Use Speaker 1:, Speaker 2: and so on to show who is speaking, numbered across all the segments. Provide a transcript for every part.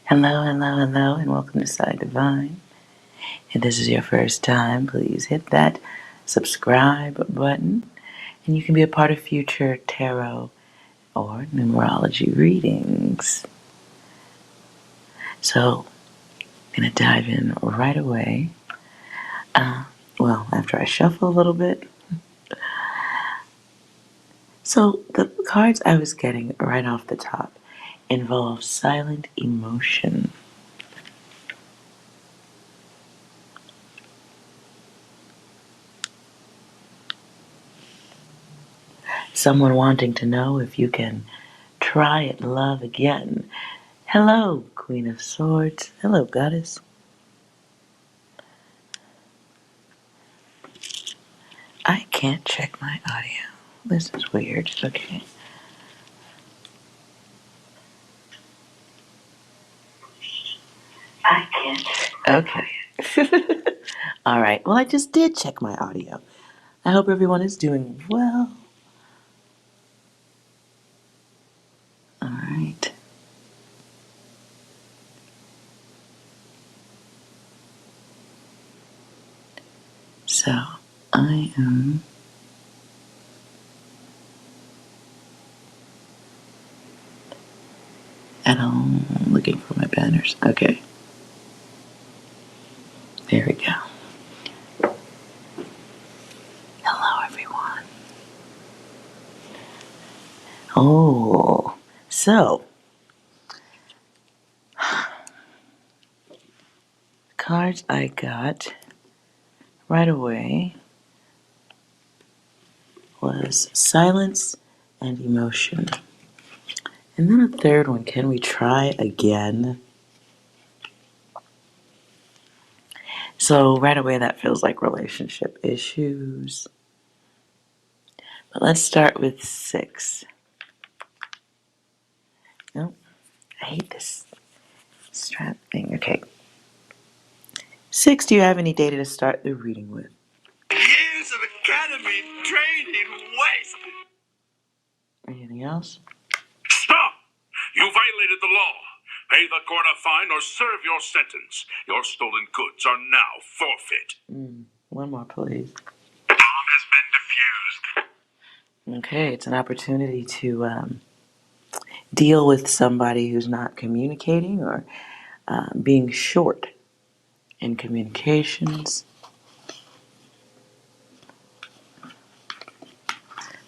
Speaker 1: Hello, hello, hello, and welcome to Side Divine. If this is your first time, please hit that subscribe button, and you can be a part of future tarot or numerology readings. So, I'm going to dive in right away. After I shuffle a little bit. So, the cards I was getting right off the top involve silent emotion. Someone wanting to know if you can try it love again. Hello, Queen of Swords. Hello, Goddess. I can't check my audio. This is weird. Okay. I can't. Okay. All right. Well, I just did check my audio. I hope everyone is doing well. All right. So, I am at home looking for my banners. Okay. There we go. Hello, everyone. Oh, so cards I got right away was silence and emotion. And then a third one, can we try again? So right away that feels like relationship issues. But let's start with 6. No, I hate this strap thing. Okay. 6, do you have any data to start the reading with?
Speaker 2: Years of academy training wasted.
Speaker 1: Anything else?
Speaker 2: Stop! You violated the law. Pay the court a fine or serve your sentence. Your stolen goods are now forfeit.
Speaker 1: One more, please.
Speaker 2: Bomb has been defused.
Speaker 1: Okay, it's an opportunity to deal with somebody who's not communicating or being short in communications.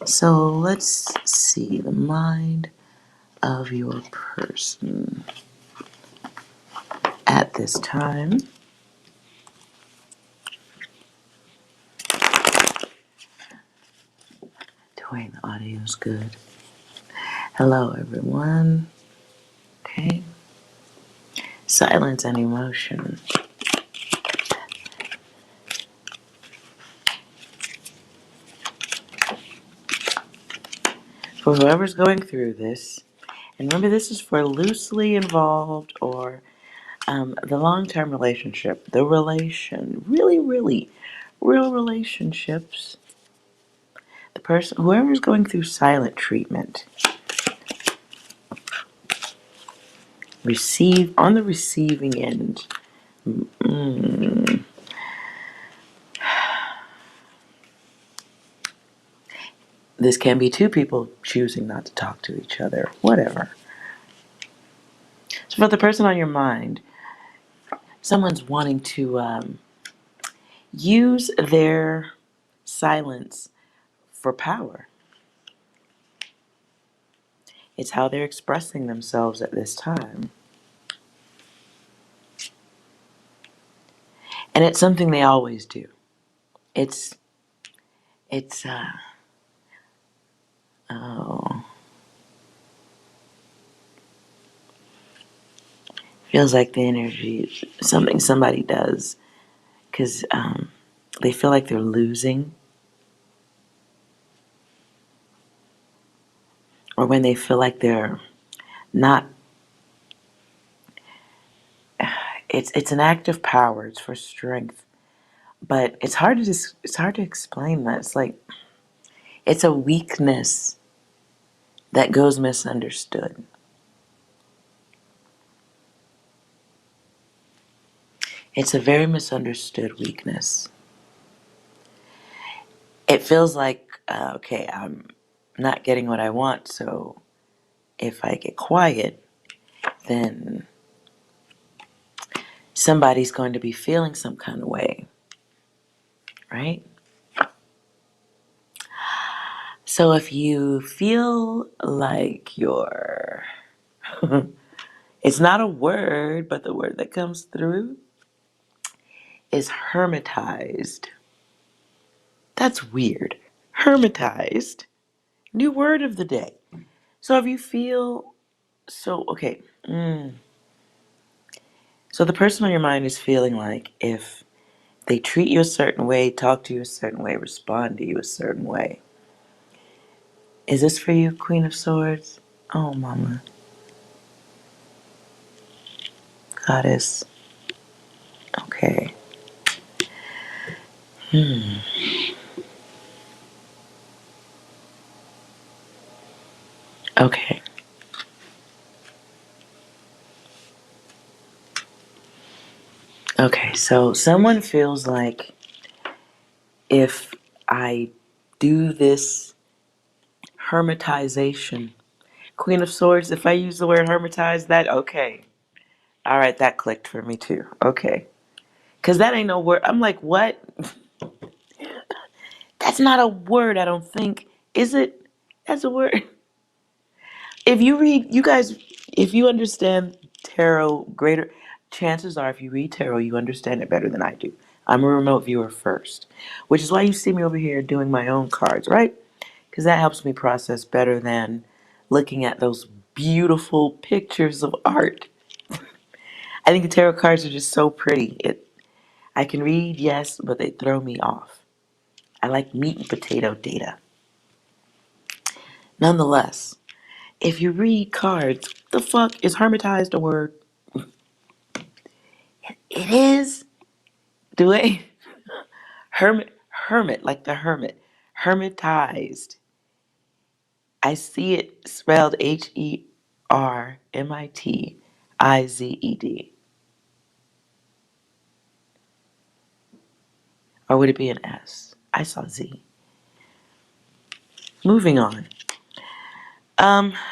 Speaker 1: So let's see the mind of your person at this time. Dwayne, the audio's good. Hello, everyone. Okay. Silence and emotion. For whoever's going through this, and remember this is for loosely involved or the long-term relationship, the relation, really real relationships. The person, whoever's going through silent treatment, receive on the receiving end. This can be two people choosing not to talk to each other, whatever. So for the person on your mind, someone's wanting to use their silence for power. It's how they're expressing themselves at this time. And it's something they always do. It's oh, feels like the energy is something somebody does because they feel like they're losing, or when they feel like they're not. It's an act of power. It's for strength, but it's hard to explain that. It's like it's a weakness that goes misunderstood. It's a very misunderstood weakness. It feels like, okay, I'm not getting what I want, so if I get quiet, then somebody's going to be feeling some kind of way, right? So if you feel like you're, it's not a word, but the word that comes through is hermitized. That's weird. Hermitized. New word of the day. So if you feel so, okay. So the person on your mind is feeling like if they treat you a certain way, talk to you a certain way, respond to you a certain way. Is this for you, Queen of Swords? Oh, Mama. Goddess. Okay. Okay. Okay. So someone feels like if I do this hermitization, Queen of Swords, if I use the word hermitize, that, okay. All right, that clicked for me too. Okay. Because that ain't no word. I'm like, what? That's not a word, I don't think. Is it? That's a word. If you read, you guys, if you understand tarot greater, chances are if you read tarot, you understand it better than I do. I'm a remote viewer first, which is why you see me over here doing my own cards, right? Because that helps me process better than looking at those beautiful pictures of art. I think the tarot cards are just so pretty. I can read, yes, but they throw me off. I like meat and potato data. Nonetheless, if you read cards, the fuck is hermitized a word? It is. Do I? Hermit, like the hermit. Hermitized. I see it spelled HERMITIZED. Or would it be an S? I saw Z. Moving on.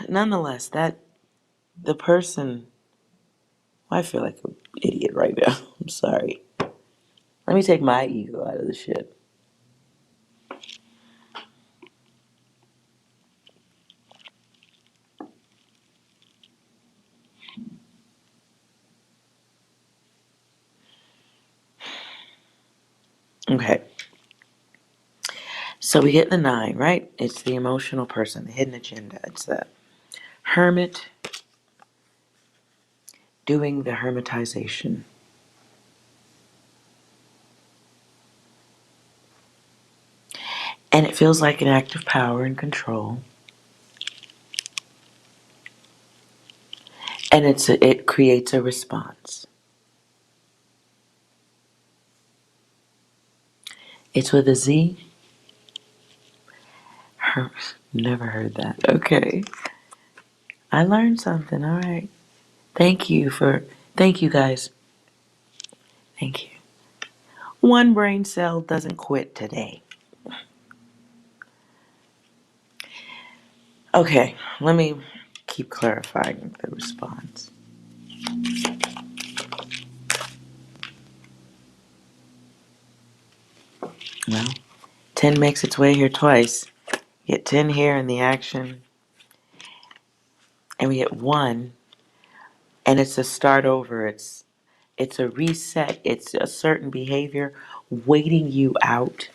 Speaker 1: Nonetheless, that the person, I feel like an idiot right now. I'm sorry. Let me take my ego out of the shit. Okay. So we get the 9, right? It's the emotional person, the hidden agenda. It's the hermit doing the hermitization. And it feels like an act of power and control. And it creates a response. It's with a Z. Never heard that. Okay. I learned something. All right. Thank you guys. Thank you. One brain cell doesn't quit today. Okay. Let me keep clarifying the response. Well, 10 makes its way here twice. Get 10 here in the action, and we get 1, and it's a start over. It's a reset. It's a certain behavior waiting you out.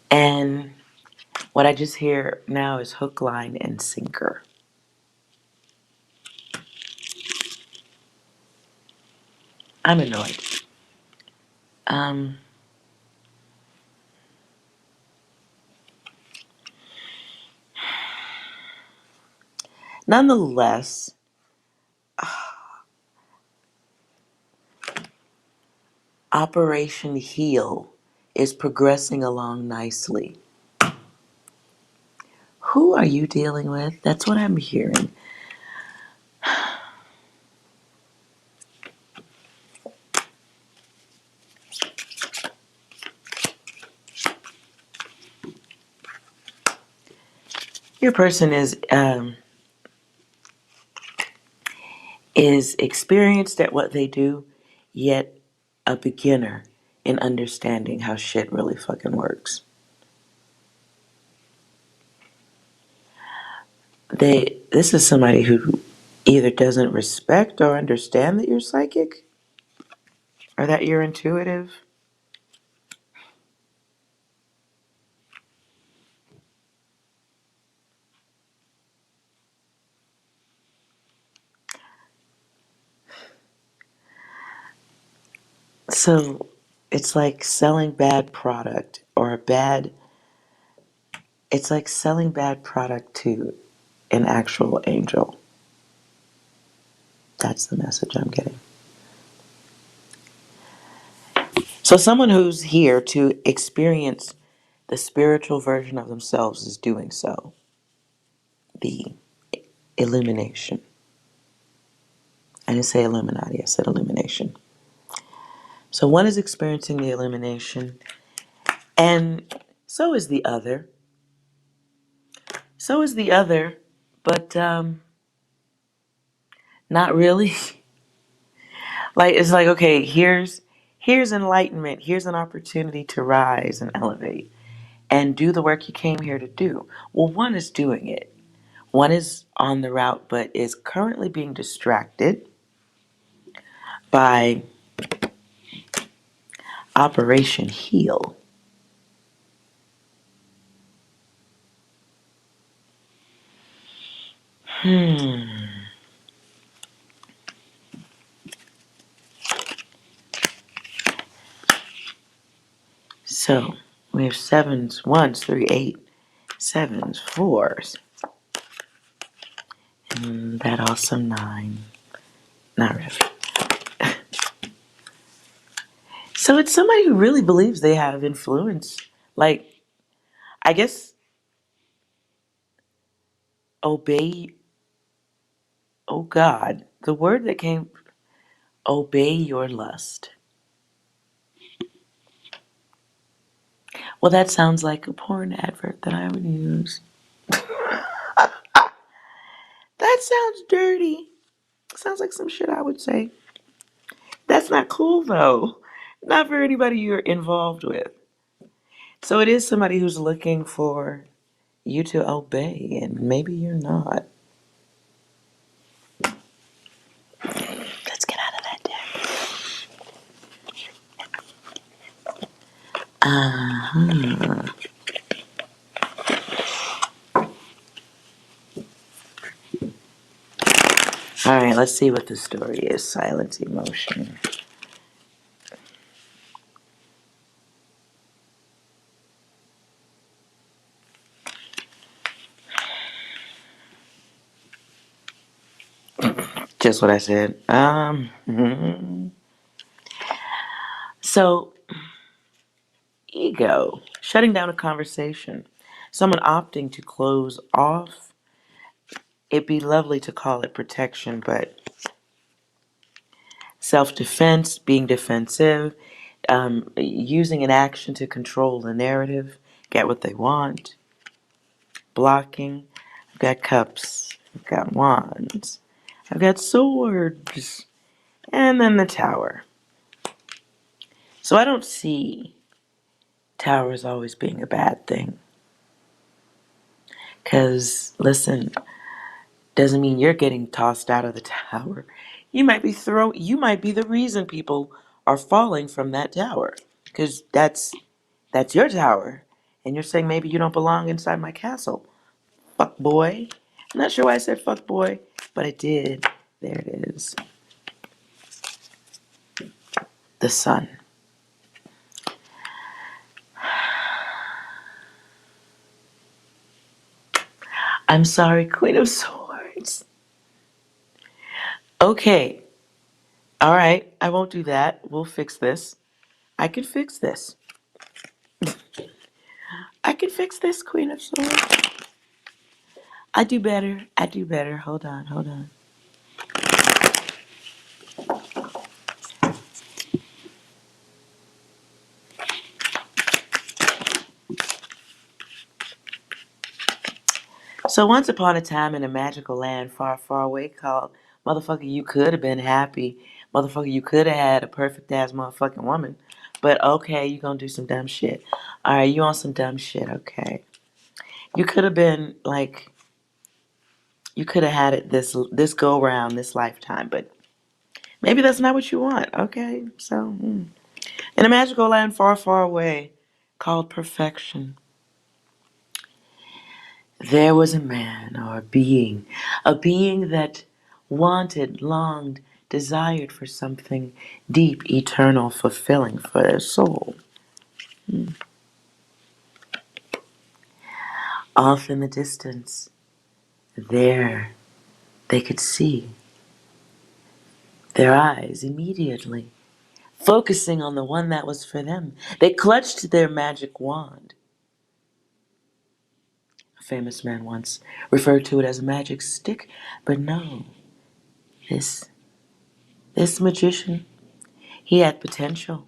Speaker 1: And what I just hear now is hook, line, and sinker. I'm annoyed. Um, Nonetheless, Operation Heal is progressing along nicely. Who are you dealing with? That's what I'm hearing. Your person is experienced at what they do, yet a beginner in understanding how shit really fucking works. This is somebody who either doesn't respect or understand that you're psychic or that you're intuitive. So it's like selling bad product or a bad, it's like selling bad product to an actual angel. That's the message I'm getting. So someone who's here to experience the spiritual version of themselves is doing so. The illumination. I didn't say Illuminati, I said illumination. So one is experiencing the illumination, and so is the other. So is the other, but not really. Like it's like, okay, here's enlightenment, here's an opportunity to rise and elevate and do the work you came here to do. Well, one is doing it. One is on the route but is currently being distracted by Operation Heal. So we have sevens, ones, three, eight, sevens, fours, and that also nine. Not really. So it's somebody who really believes they have influence. Like, I guess obey, oh God, the word that came, obey your lust. Well, that sounds like a porn advert that I would use. That sounds dirty. Sounds like some shit I would say. That's not cool though. Not for anybody you're involved with. So it is somebody who's looking for you to obey, and maybe you're not. Let's get out of that deck. Uh-huh. All right, let's see what the story is. Silent emotion. Just what I said. So, ego. Shutting down a conversation. Someone opting to close off. It'd be lovely to call it protection, but self-defense, being defensive, using an action to control the narrative, get what they want, blocking. I've got cups, I've got wands, I've got swords, and then the tower. So I don't see towers always being a bad thing. Because, listen, doesn't mean you're getting tossed out of the tower. You might be the reason people are falling from that tower. Because that's your tower. And you're saying maybe you don't belong inside my castle. Fuck boy. I'm not sure why I said fuck boy, but I did. There it is. The sun. I'm sorry, Queen of Swords. Okay. All right. I won't do that. We'll fix this. I can fix this. can fix this, Queen of Swords. I do better. I do better. Hold on, hold on. So once upon a time in a magical land far, far away called motherfucker, you could have been happy. Motherfucker, you could have had a perfect ass motherfucking woman. But okay, you gonna do some dumb shit. Alright, you on some dumb shit, okay. You could have been like, you could have had it this go round, this lifetime, but maybe that's not what you want, okay? So, in a magical land far, far away called perfection, there was a man or a being that wanted, longed, desired for something deep, eternal, fulfilling for their soul. Off in the distance, there they could see their eyes immediately, focusing on the one that was for them. They clutched their magic wand. A famous man once referred to it as a magic stick, but no, this magician, he had potential.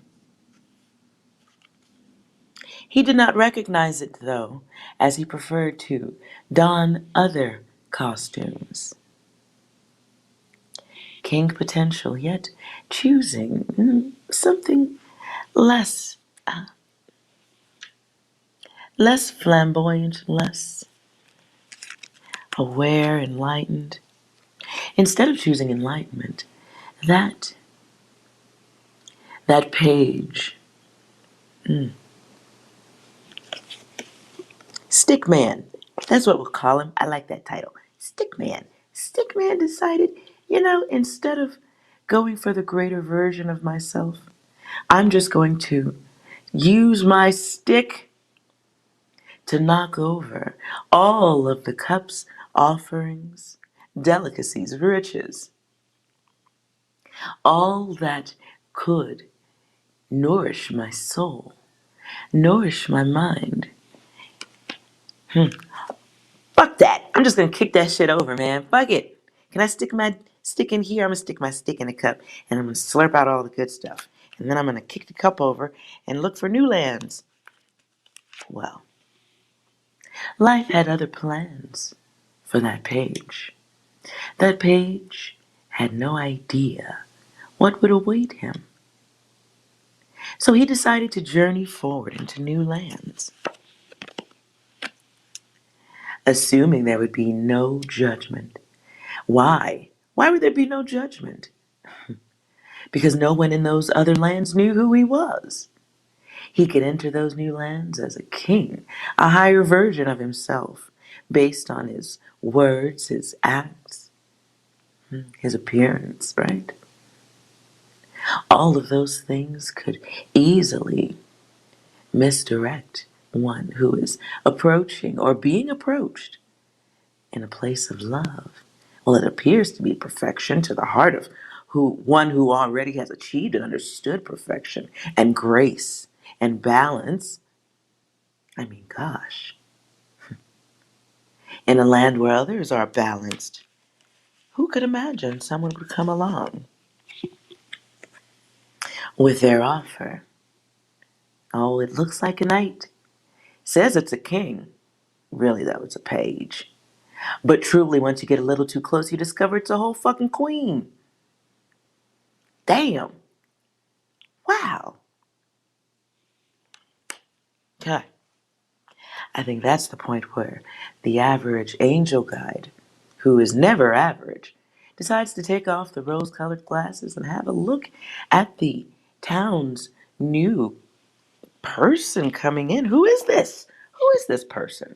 Speaker 1: He did not recognize it, though, as he preferred to don other costumes. King potential, yet choosing something less, less flamboyant, less aware, enlightened. Instead of choosing enlightenment, that page, Stickman, that's what we'll call him. I like that title, Stickman. Stickman decided, instead of going for the greater version of myself, I'm just going to use my stick to knock over all of the cups, offerings, delicacies, riches, all that could nourish my soul, nourish my mind. Fuck that. I'm just gonna kick that shit over, man. Fuck it. Can I stick my stick in here? I'm gonna stick my stick in a cup and I'm gonna slurp out all the good stuff. And then I'm gonna kick the cup over and look for new lands. Well, life had other plans for that page. That page had no idea what would await him. So he decided to journey forward into new lands, assuming there would be no judgment. Why? Why would there be no judgment? Because no one in those other lands knew who he was. He could enter those new lands as a king, a higher version of himself, based on his words, his acts, his appearance, right? All of those things could easily misdirect one who is approaching or being approached in a place of love. Well, it appears to be perfection to the heart of one who already has achieved and understood perfection and grace and balance. I mean, gosh, in a land where others are balanced, who could imagine someone would come along with their offer? Oh, it looks like a knight. Says it's a king. Really, though, it's a page. But truly, once you get a little too close, you discover it's a whole fucking queen. Damn. Wow. Okay. I think that's the point where the average angel guide, who is never average, decides to take off the rose-colored glasses and have a look at the town's new person coming in. Who is this? Who is this person?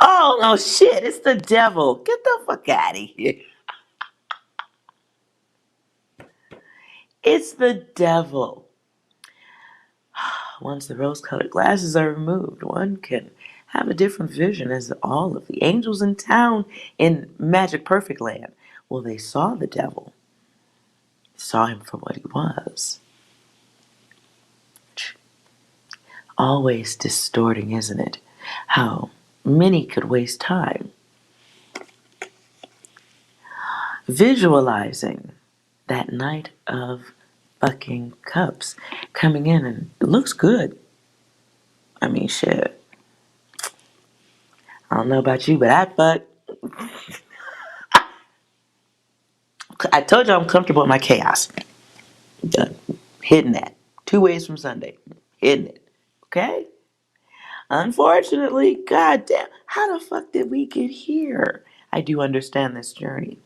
Speaker 1: Oh, no shit, it's the devil. Get the fuck out of here. It's the devil. Once the rose-colored glasses are removed, one can have a different vision as all of the angels in town in Magic Perfect Land. Well, they saw the devil, saw him for what he was. always distorting, isn't it? How many could waste time visualizing that night of fucking cups coming in and it looks good. I mean, shit. I don't know about you, but I told you I'm comfortable with my chaos. Done. Hitting that. 2 ways from Sunday. Hitting it. Okay? Unfortunately, goddamn, how the fuck did we get here? I do understand this journey.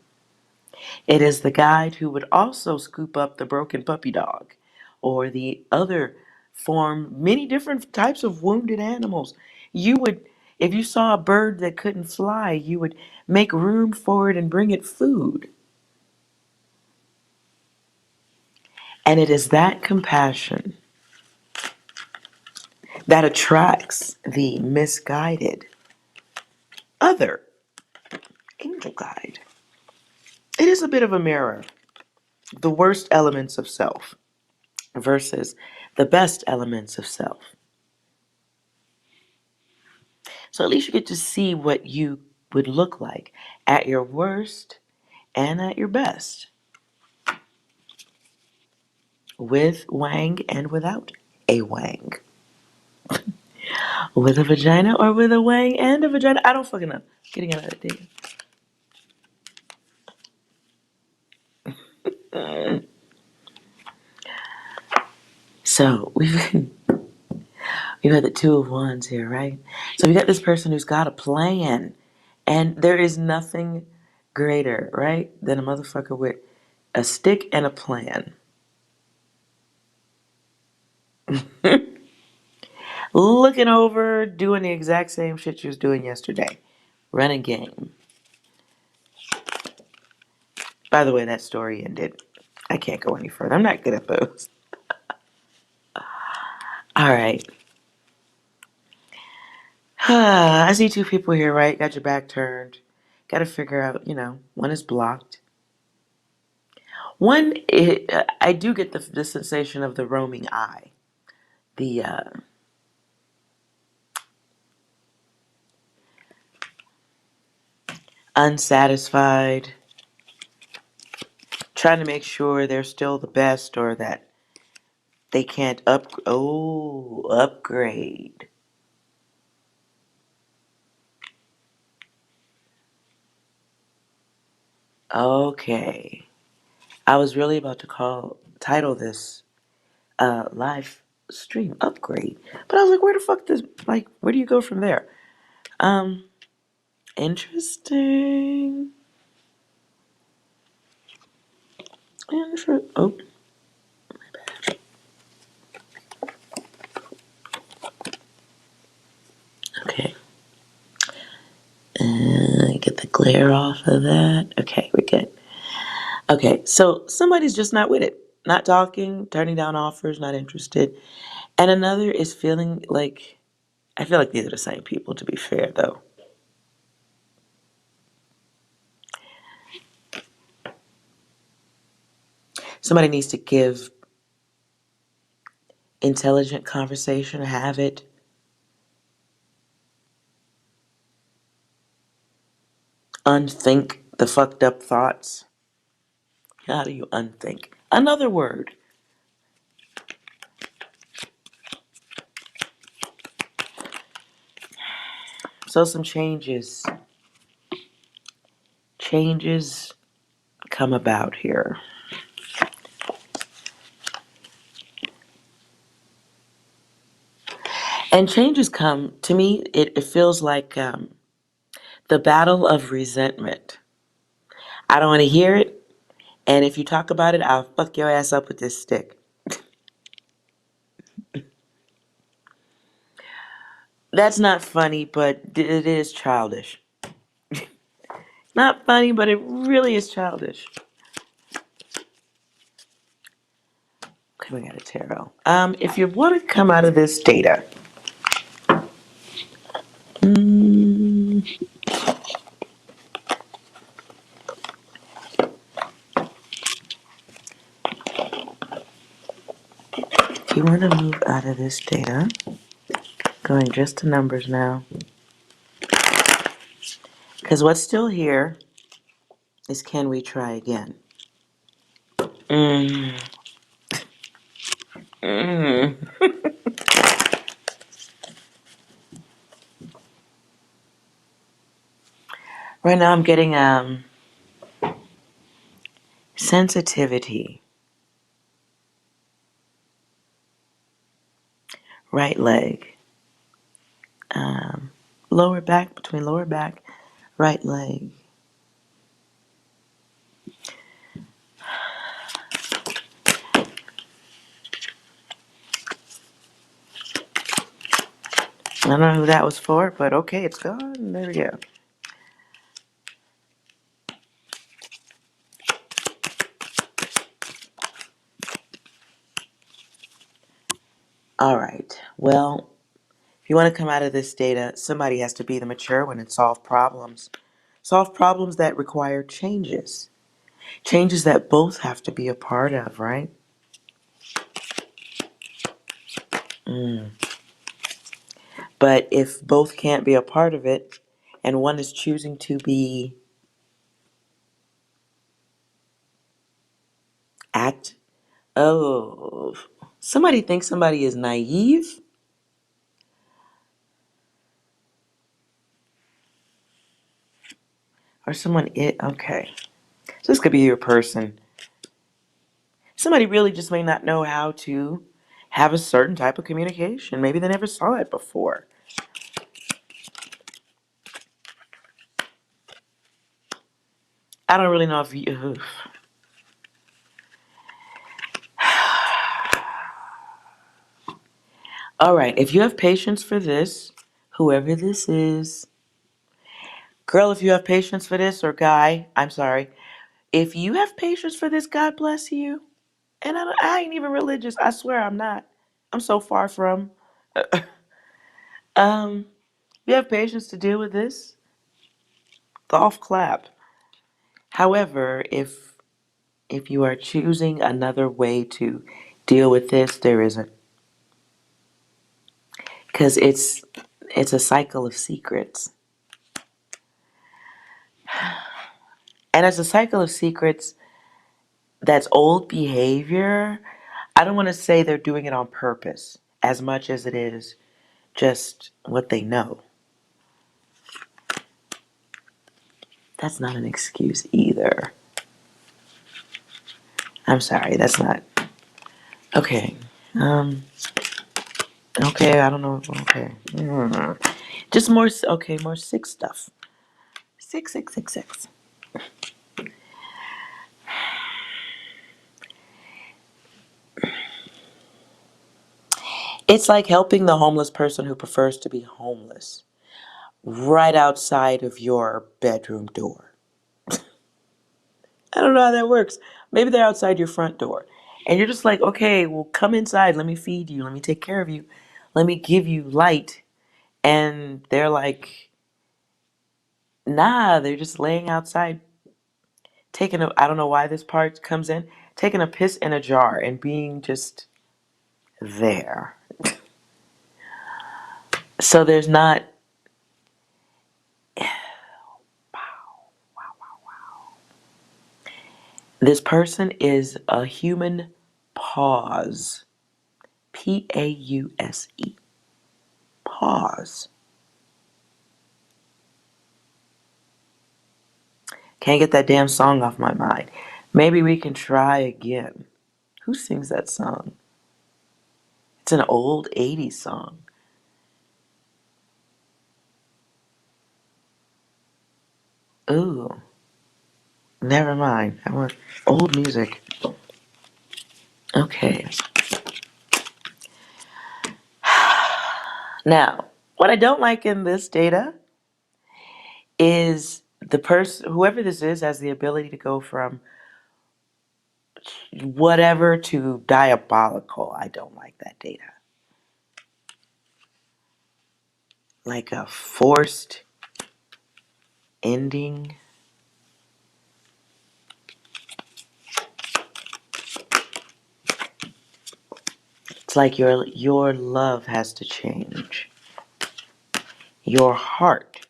Speaker 1: It is the guide who would also scoop up the broken puppy dog or the other form, many different types of wounded animals. You would, if you saw a bird that couldn't fly, you would make room for it and bring it food. And it is that compassion that attracts the misguided other angel guide. It is a bit of a mirror, the worst elements of self versus the best elements of self. So at least you get to see what you would look like at your worst and at your best, with wang and without a wang, with a vagina or with a wang and a vagina. I don't fucking know. Getting out of that thing. So we've had the Two of Wands here, right? So we got this person who's got a plan, and there is nothing greater, right, than a motherfucker with a stick and a plan. Looking over, doing the exact same shit you was doing yesterday. Running game. By the way, that story ended. I can't go any further. I'm not good at those. All right. I see two people here, right? Got your back turned. Got to figure out, one is blocked. One, I do get the sensation of the roaming eye. The unsatisfied, trying to make sure they're still the best or that they can't upgrade. Okay. I was really about to title this live stream upgrade, but I was like, where the fuck where do you go from there? Um, Interesting. Oh, okay. Get the glare off of that. Okay, we're good. Okay, so somebody's just not with it. Not talking, turning down offers, not interested. And another is feeling like, I feel like these are the same people, to be fair, though. Somebody needs to give intelligent conversation, have it. Unthink the fucked up thoughts. How do you unthink? Another word. So some changes come about here. And changes come, to me, it feels like the battle of resentment. I don't want to hear it. And if you talk about it, I'll fuck your ass up with this stick. That's not funny, but it is childish. Not funny, but it really is childish. Okay, we got a tarot. If you want to come out of this data, if you want to move out of this data, Going just to numbers now. Because what's still here is can we try again? Mm. Mm. Right now I'm getting sensitivity. Right leg. Um, lower back, between lower back, right leg. I don't know who that was for, but okay, it's gone. There we go. All right. Well, if you want to come out of this data, somebody has to be the mature one and solve problems. Solve problems that require changes. Changes that both have to be a part of, right? Mm. But if both can't be a part of it, and one is choosing to be act, oh, somebody thinks somebody is naive, or someone okay. So this could be your person. Somebody really just may not know how to have a certain type of communication. Maybe they never saw it before. I don't really know if you. All right, if you have patience for this, whoever this is, girl, if you have patience for this, or guy, I'm sorry. If you have patience for this, God bless you. And I ain't even religious. I swear I'm not. I'm so far from. If you have patience to deal with this, golf clap. However, if you are choosing another way to deal with this, there isn't, because it's a cycle of secrets, and it's a cycle of secrets that's old behavior. I don't want to say they're doing it on purpose as much as it is just what they know. That's not an excuse either. I'm sorry, that's not okay. Um, okay, I don't know. Okay, just more. Okay, more sick stuff. Six, six, six, six. It's like helping the homeless person who prefers to be homeless right outside of your bedroom door. I don't know how that works. Maybe they're outside your front door. And you're just like, okay, well, come inside. Let me feed you. Let me take care of you. Let me give you light. And they're like, nah, they're just laying outside, I don't know why this part comes in, taking a piss in a jar and being just there. So there's not, this person is a human pause. Pause. Pause. Can't get that damn song off my mind. Maybe we can try again. Who sings that song? It's an old 80s song. Ooh, never mind. I want old music. Okay. Now, what I don't like in this data is the person, whoever this is, has the ability to go from whatever to diabolical. I don't like that data. Like a forced ending. It's like your love has to change. Your heart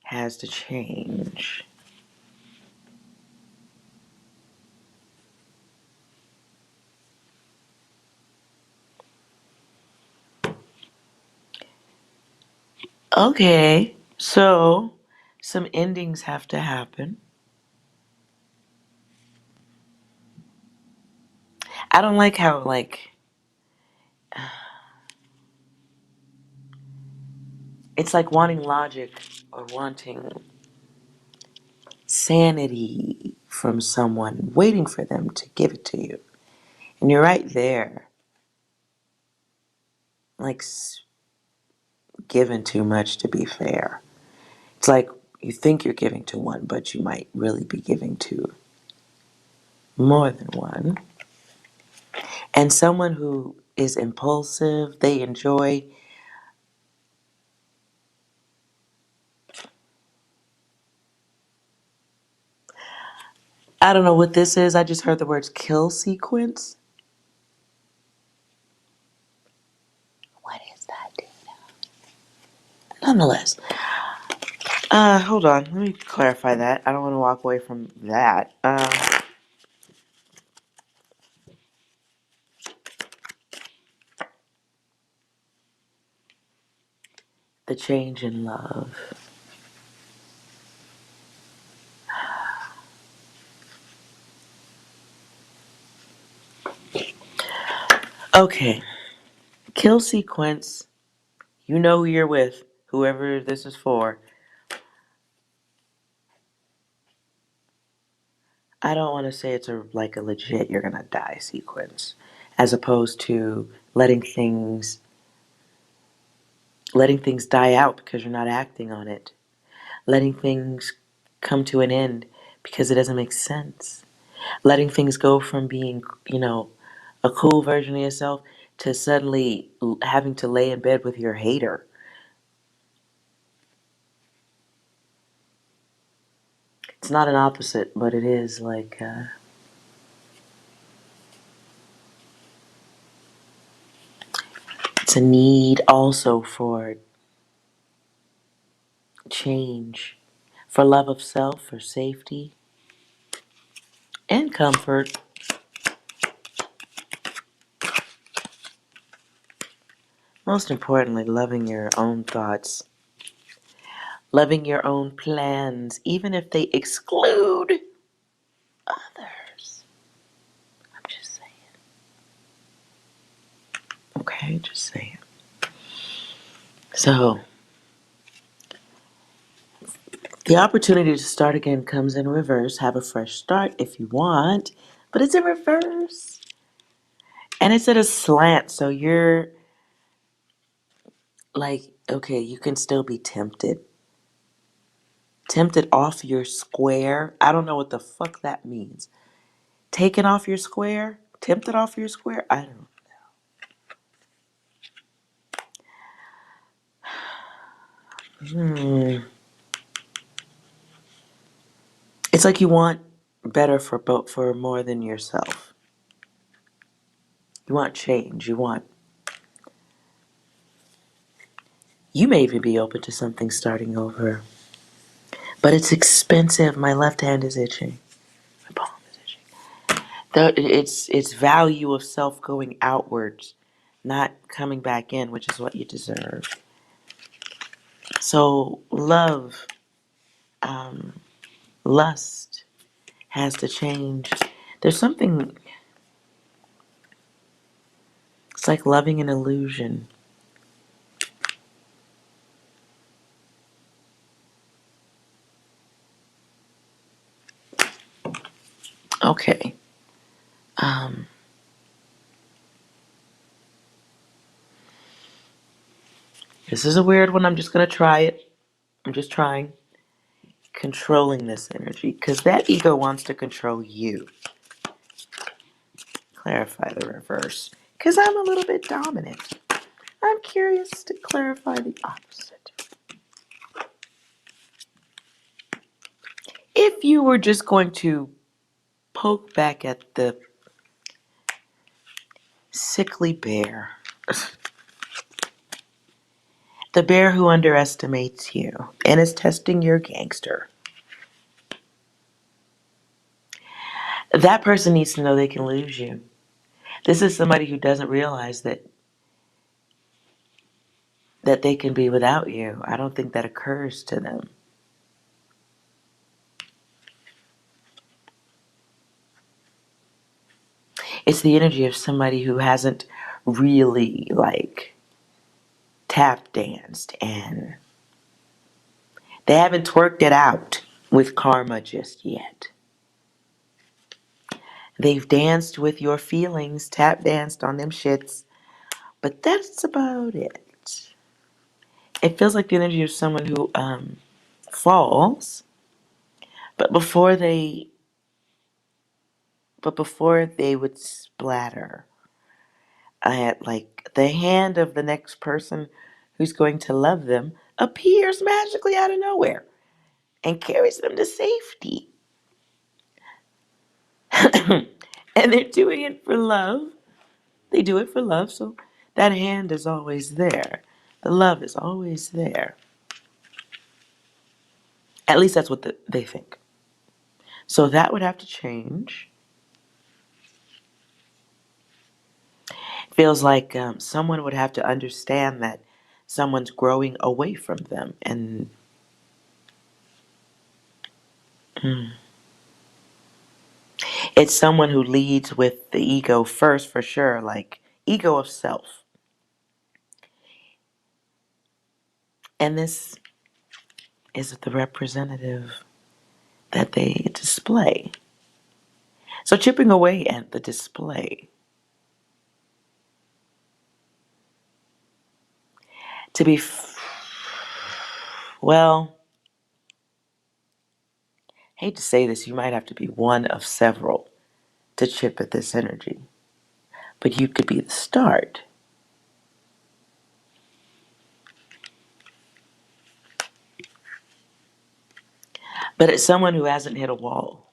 Speaker 1: has to change. Okay, so some endings have to happen. I don't like how, like, it's like wanting logic or wanting sanity from someone, waiting for them to give it to you. And you're right there, like, given too much to be fair. It's like you think you're giving to one, but you might really be giving to more than one. And someone who is impulsive, they enjoy, I don't know what this is. I just heard the words kill sequence. What is that? Nonetheless, hold on. Let me clarify that. I don't want to walk away from that. The change in love. Okay, kill sequence. You know who you're with, whoever this is for. I don't want to say it's like a legit you're gonna die sequence, as opposed to letting things die out because you're not acting on it, letting things come to an end because it doesn't make sense, letting things go from being, a cool version of yourself to suddenly having to lay in bed with your hater. It's not an opposite, but it is like it's a need also for change, for love of self, for safety and comfort. Most importantly, loving your own thoughts, loving your own plans, even if they exclude others. I'm just saying. Okay, just saying. So, the opportunity to start again comes in reverse. Have a fresh start if you want, but it's in reverse. And it's at a slant, so you're like, okay, you can still be tempted. Tempted off your square. I don't know what the fuck that means. Taken off your square? Tempted off your square? I don't. Hmm. It's like you want better for more than yourself. You want change. You may even be open to something starting over. But it's expensive. My left hand is itching. My palm is itching. It's value of self going outwards, not coming back in, which is what you deserve. So love, um, lust has to change. There's something. It's like loving an illusion. Okay. Um, this is a weird one. I'm just gonna try it. I'm just trying. Controlling this energy because that ego wants to control you. Clarify the reverse because I'm a little bit dominant. I'm curious to clarify the opposite. If you were just going to poke back at the sickly bear The bear who underestimates you and is testing your gangster. That person needs to know they can lose you. This is somebody who doesn't realize that they can be without you. I don't think that occurs to them. It's the energy of somebody who hasn't really tap danced and they haven't twerked it out with karma just yet. They've danced with your feelings, tap danced on them shits, but that's about it. It feels like the energy of someone who falls, but before they would splatter at the hand of the next person who's going to love them appears magically out of nowhere and carries them to safety. And they're doing it for love. They do it for love, so that hand is always there. The love is always there. At least that's what they think. So that would have to change. Feels like someone would have to understand that someone's growing away from them. And it's someone who leads with the ego first, for sure, like ego of self. And this is the representative that they display. So chipping away at the display. To be, well, hate to say this, you might have to be one of several to chip at this energy. But you could be the start. But it's someone who hasn't hit a wall.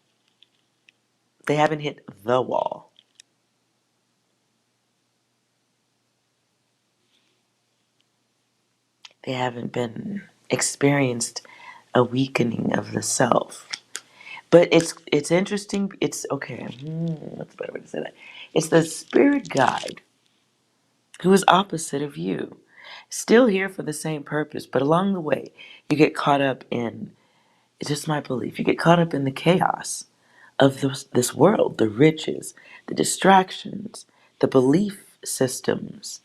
Speaker 1: They haven't hit the wall. They haven't been experienced a weakening of the self. But it's interesting. It's okay. What's a better way to say that? It's the spirit guide who is opposite of you, still here for the same purpose, but along the way, you get caught up in. It's just my belief. You get caught up in the chaos of this world, the riches, the distractions, the belief systems,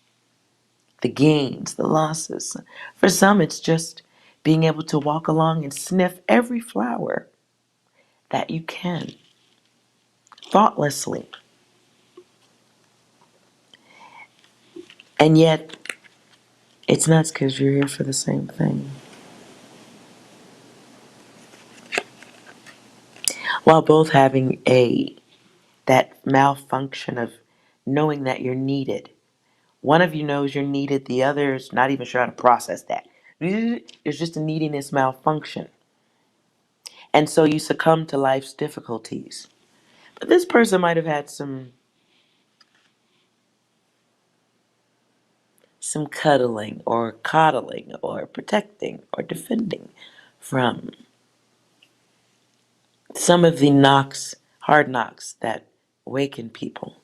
Speaker 1: the gains, the losses. For some, it's just being able to walk along and sniff every flower that you can, thoughtlessly. And yet, it's nuts because you're here for the same thing. While both having that malfunction of knowing that you're needed. One of you knows you're needed, the other is not even sure how to process that. There's just a neediness malfunction. And so you succumb to life's difficulties. But this person might have had some cuddling or coddling or protecting or defending from some of the knocks, hard knocks that awaken people.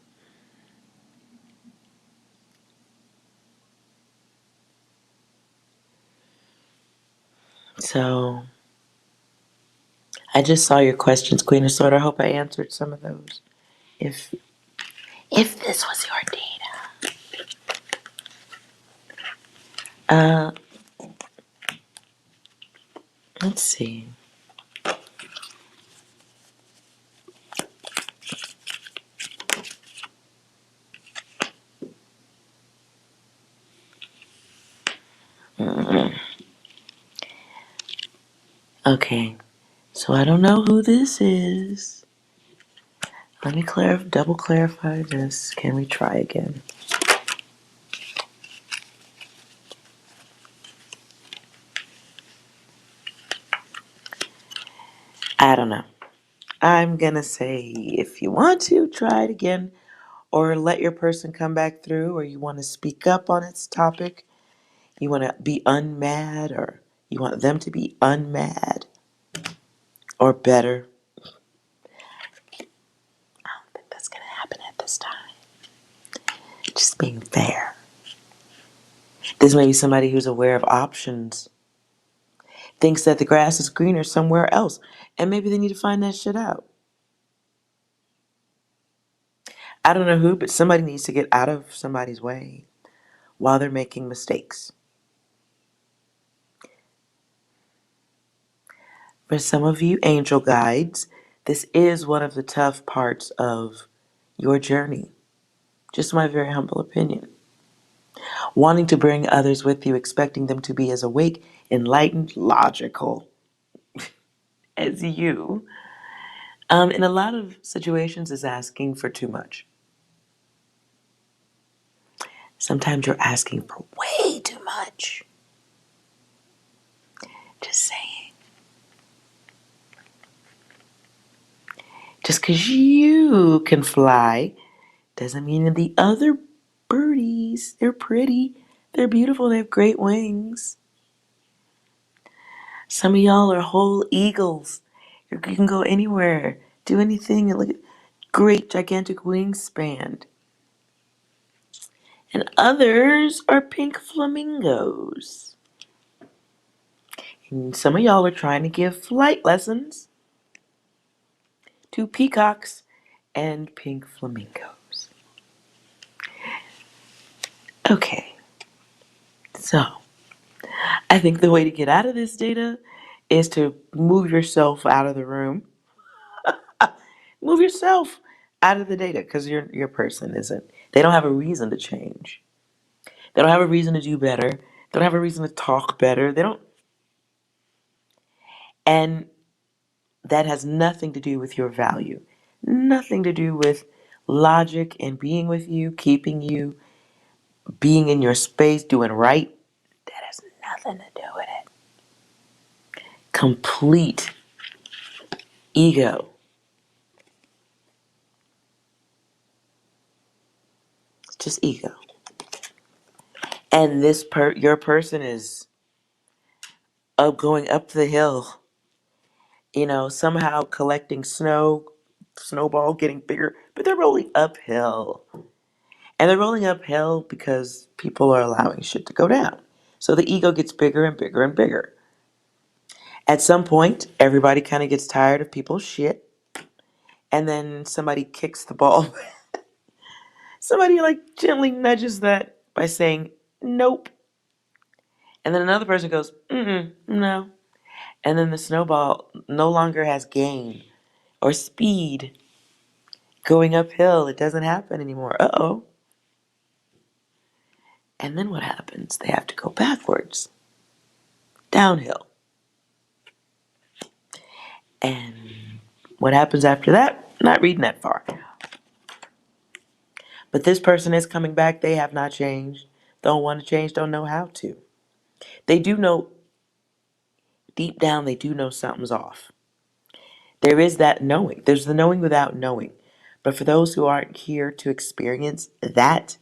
Speaker 1: So I just saw your questions, Queen of Sword. I hope I answered some of those. If this was your data. Uh let's see. Okay. So I don't know who this is. Let me double clarify this. Can we try again? I don't know. I'm gonna say if you want to, try it again, or let your person come back through, or you want to speak up on its topic, You want to be unmad, or you want them to be unmad or better. I don't think that's going to happen at this time. Just being fair. This may be somebody who's aware of options, thinks that the grass is greener somewhere else, and maybe they need to find that shit out. I don't know who, but somebody needs to get out of somebody's way while they're making mistakes. For some of you angel guides, this is one of the tough parts of your journey. Just my very humble opinion. Wanting to bring others with you, expecting them to be as awake, enlightened, logical as you, in a lot of situations is asking for too much. Sometimes you're asking for way too much. Just saying. Just because you can fly doesn't mean that the other birdies, they're pretty, they're beautiful, they have great wings. Some of y'all are whole eagles. You can go anywhere, do anything, and look at great gigantic wingspan. And others are pink flamingos. And some of y'all are trying to give flight lessons to peacocks and pink flamingos. Okay, so I think the way to get out of this data is to move yourself out of the room. Move yourself out of the data, because your person isn't. They don't have a reason to change. They don't have a reason to do better. They don't have a reason to talk better. They don't. And that has nothing to do with your value. Nothing to do with logic and being with you, keeping you, being in your space, doing right. That has nothing to do with it. Complete ego. It's just ego. And your person is going up the hill, somehow collecting snowball getting bigger, but they're rolling uphill. And they're rolling uphill because people are allowing shit to go down. So the ego gets bigger and bigger and bigger. At some point, everybody kind of gets tired of people's shit. And then somebody kicks the ball. Somebody like gently nudges that by saying, nope. And then another person goes, no. And then the snowball no longer has gain or speed going uphill. It doesn't happen anymore. Uh-oh. And then what happens? They have to go backwards, downhill. And what happens after that? Not reading that far. But this person is coming back. They have not changed. Don't want to change. Don't know how to. They do know, deep down, they do know something's off. There is that knowing. There's the knowing without knowing. But for those who aren't here to experience that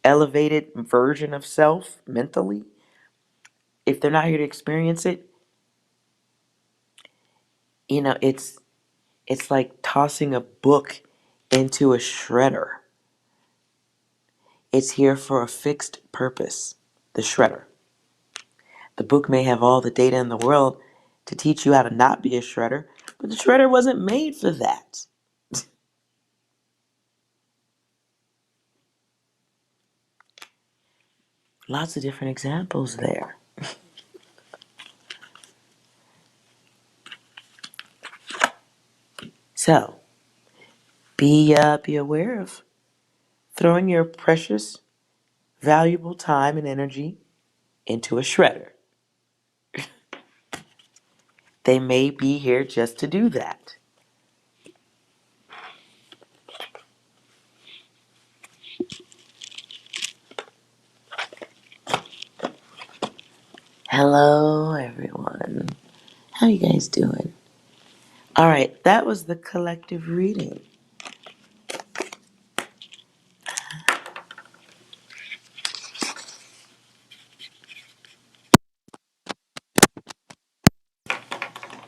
Speaker 1: elevated version of self mentally, if they're not here to experience it, it's like tossing a book into a shredder. It's here for a fixed purpose, the shredder. The book may have all the data in the world to teach you how to not be a shredder, but the shredder wasn't made for that. Lots of different examples there. So, be aware of throwing your precious, valuable time and energy into a shredder. They may be here just to do that. Hello, everyone. How you guys doing? All right, that was the collective reading.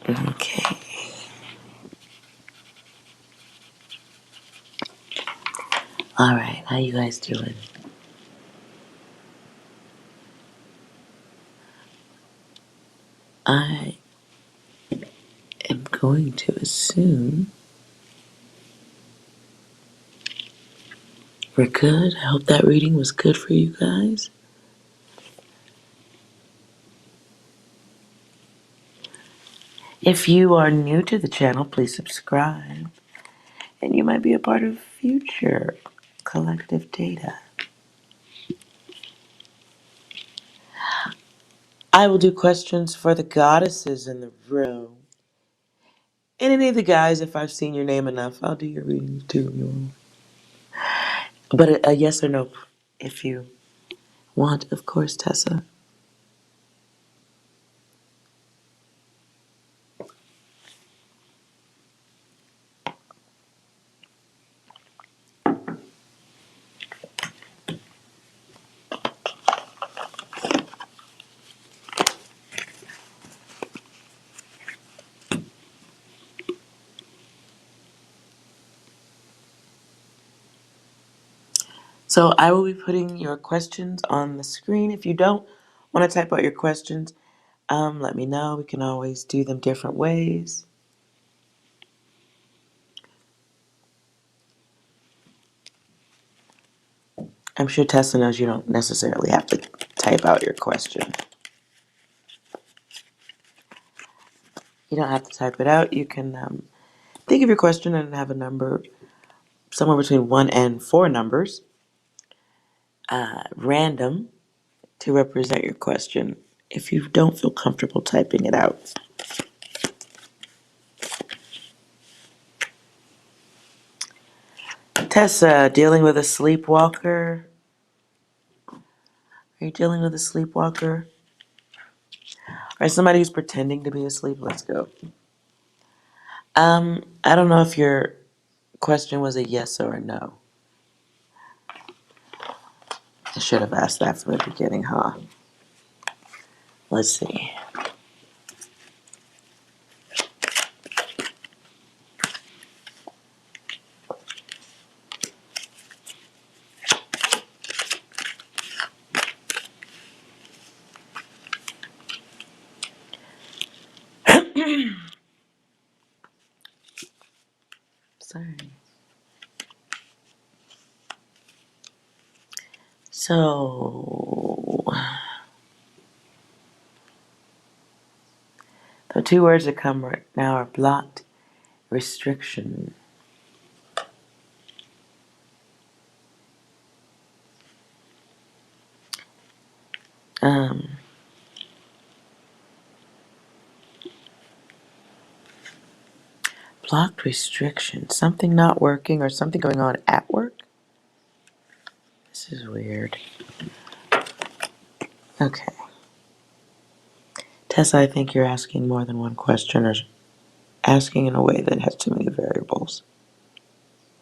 Speaker 1: Okay. All right. How you guys doing? I am going to assume we're good. I hope that reading was good for you guys. If you are new to the channel, please subscribe. And you might be a part of future collective data. I will do questions for the goddesses in the room. And any of the guys, if I've seen your name enough, I'll do your readings too. But a yes or no if you want, of course, Tessa. So I will be putting your questions on the screen. If you don't want to type out your questions, let me know. We can always do them different ways. I'm sure Tessa knows you don't necessarily have to type out your question. You don't have to type it out. You can think of your question and have a number somewhere between 1 and 4 numbers, random, to represent your question if you don't feel comfortable typing it out. Tessa, dealing with a sleepwalker? Are you dealing with a sleepwalker? Or somebody who's pretending to be asleep? Let's go. I don't know if your question was a yes or a no. I should have asked that from the beginning, huh? Let's see. Sorry. So, the 2 words that come right now are blocked, restriction. Um, Blocked restriction. Something not working or something going on at work? This is weird. Okay. Tessa, I think you're asking more than one question or asking in a way that has too many variables.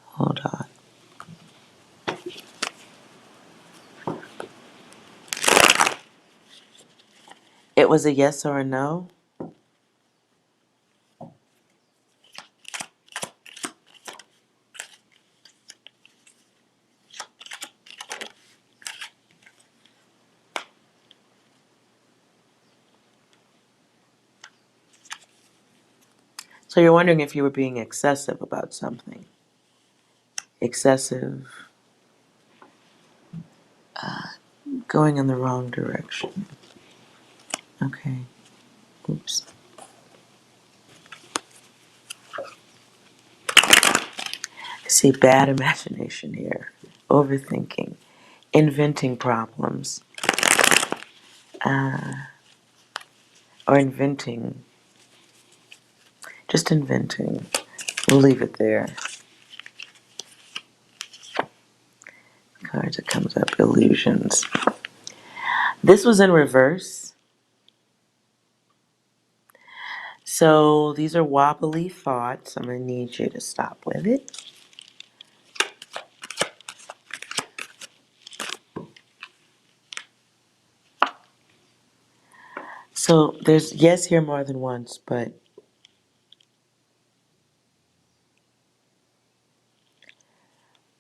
Speaker 1: Hold on. It was a yes or a no? So you're wondering if you were being excessive about something. Excessive, going in the wrong direction. Okay. Oops. I see bad imagination here. Overthinking. Inventing problems. Or inventing. Just inventing. We'll leave it there. Cards, it comes up. Illusions. This was in reverse. So these are wobbly thoughts. I'm going to need you to stop with it. So there's yes here more than once, but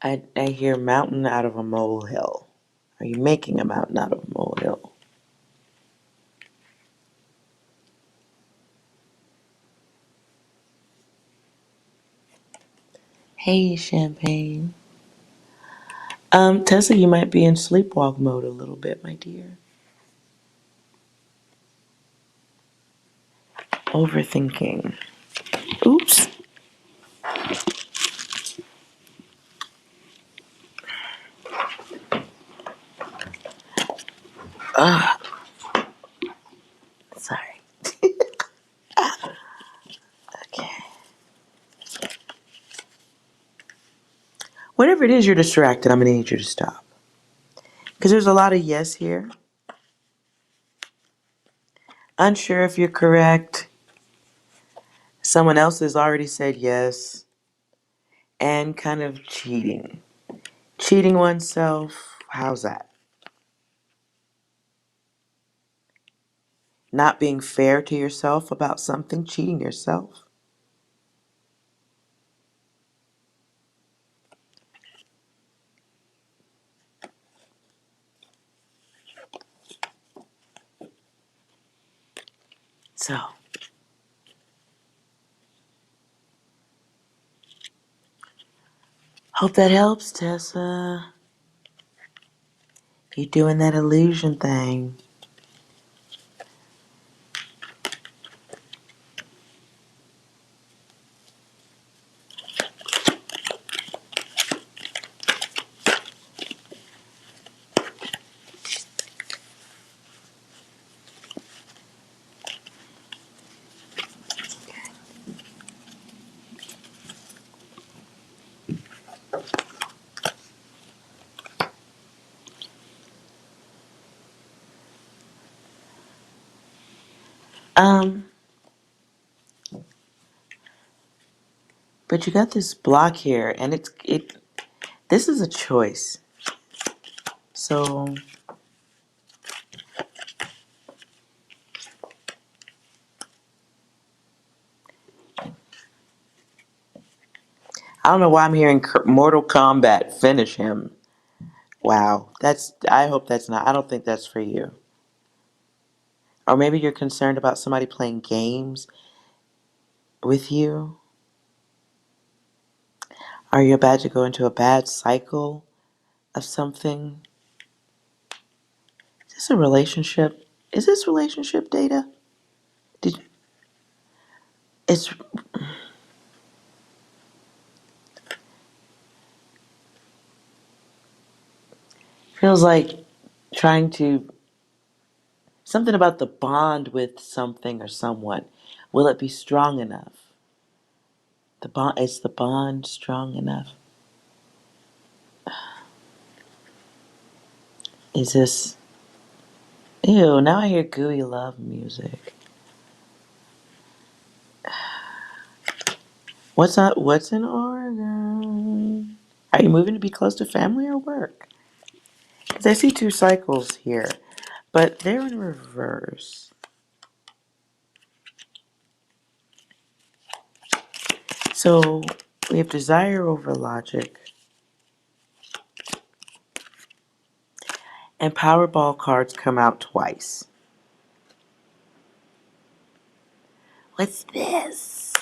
Speaker 1: I hear mountain out of a molehill. Are you making a mountain out of a molehill? Hey, Champagne. Tessa, you might be in sleepwalk mode a little bit, my dear. Overthinking. Oops. Ah, sorry. Okay. Whatever it is you're distracted, I'm gonna need you to stop. Because there's a lot of yes here. Unsure if you're correct. Someone else has already said yes. And kind of cheating. Cheating oneself. How's that? Not being fair to yourself about something, cheating yourself. So, hope that helps, Tessa. You're doing that illusion thing. Um, but you got this block here, and this is a choice. So, I don't know why I'm hearing Mortal Kombat finish him. Wow, I hope that's not, I don't think that's for you. Or maybe you're concerned about somebody playing games with you. Are you about to go into a bad cycle of something? Is this a relationship? Is this relationship data? Did it's feels like trying to something about the bond with something or someone. Will it be strong enough? The bond is the bond strong enough? Is this ew, now I hear gooey love music. What's in Oregon? Are you moving to be close to family or work? Because I see two cycles here, but they're in reverse. So we have desire over logic, and Powerball cards come out twice. What's this?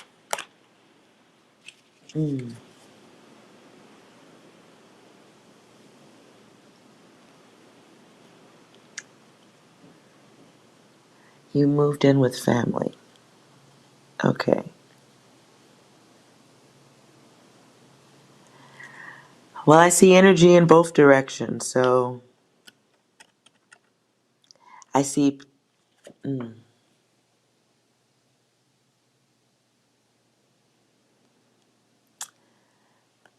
Speaker 1: Mm. You moved in with family. Okay. Well, I see energy in both directions, so I see. Mm,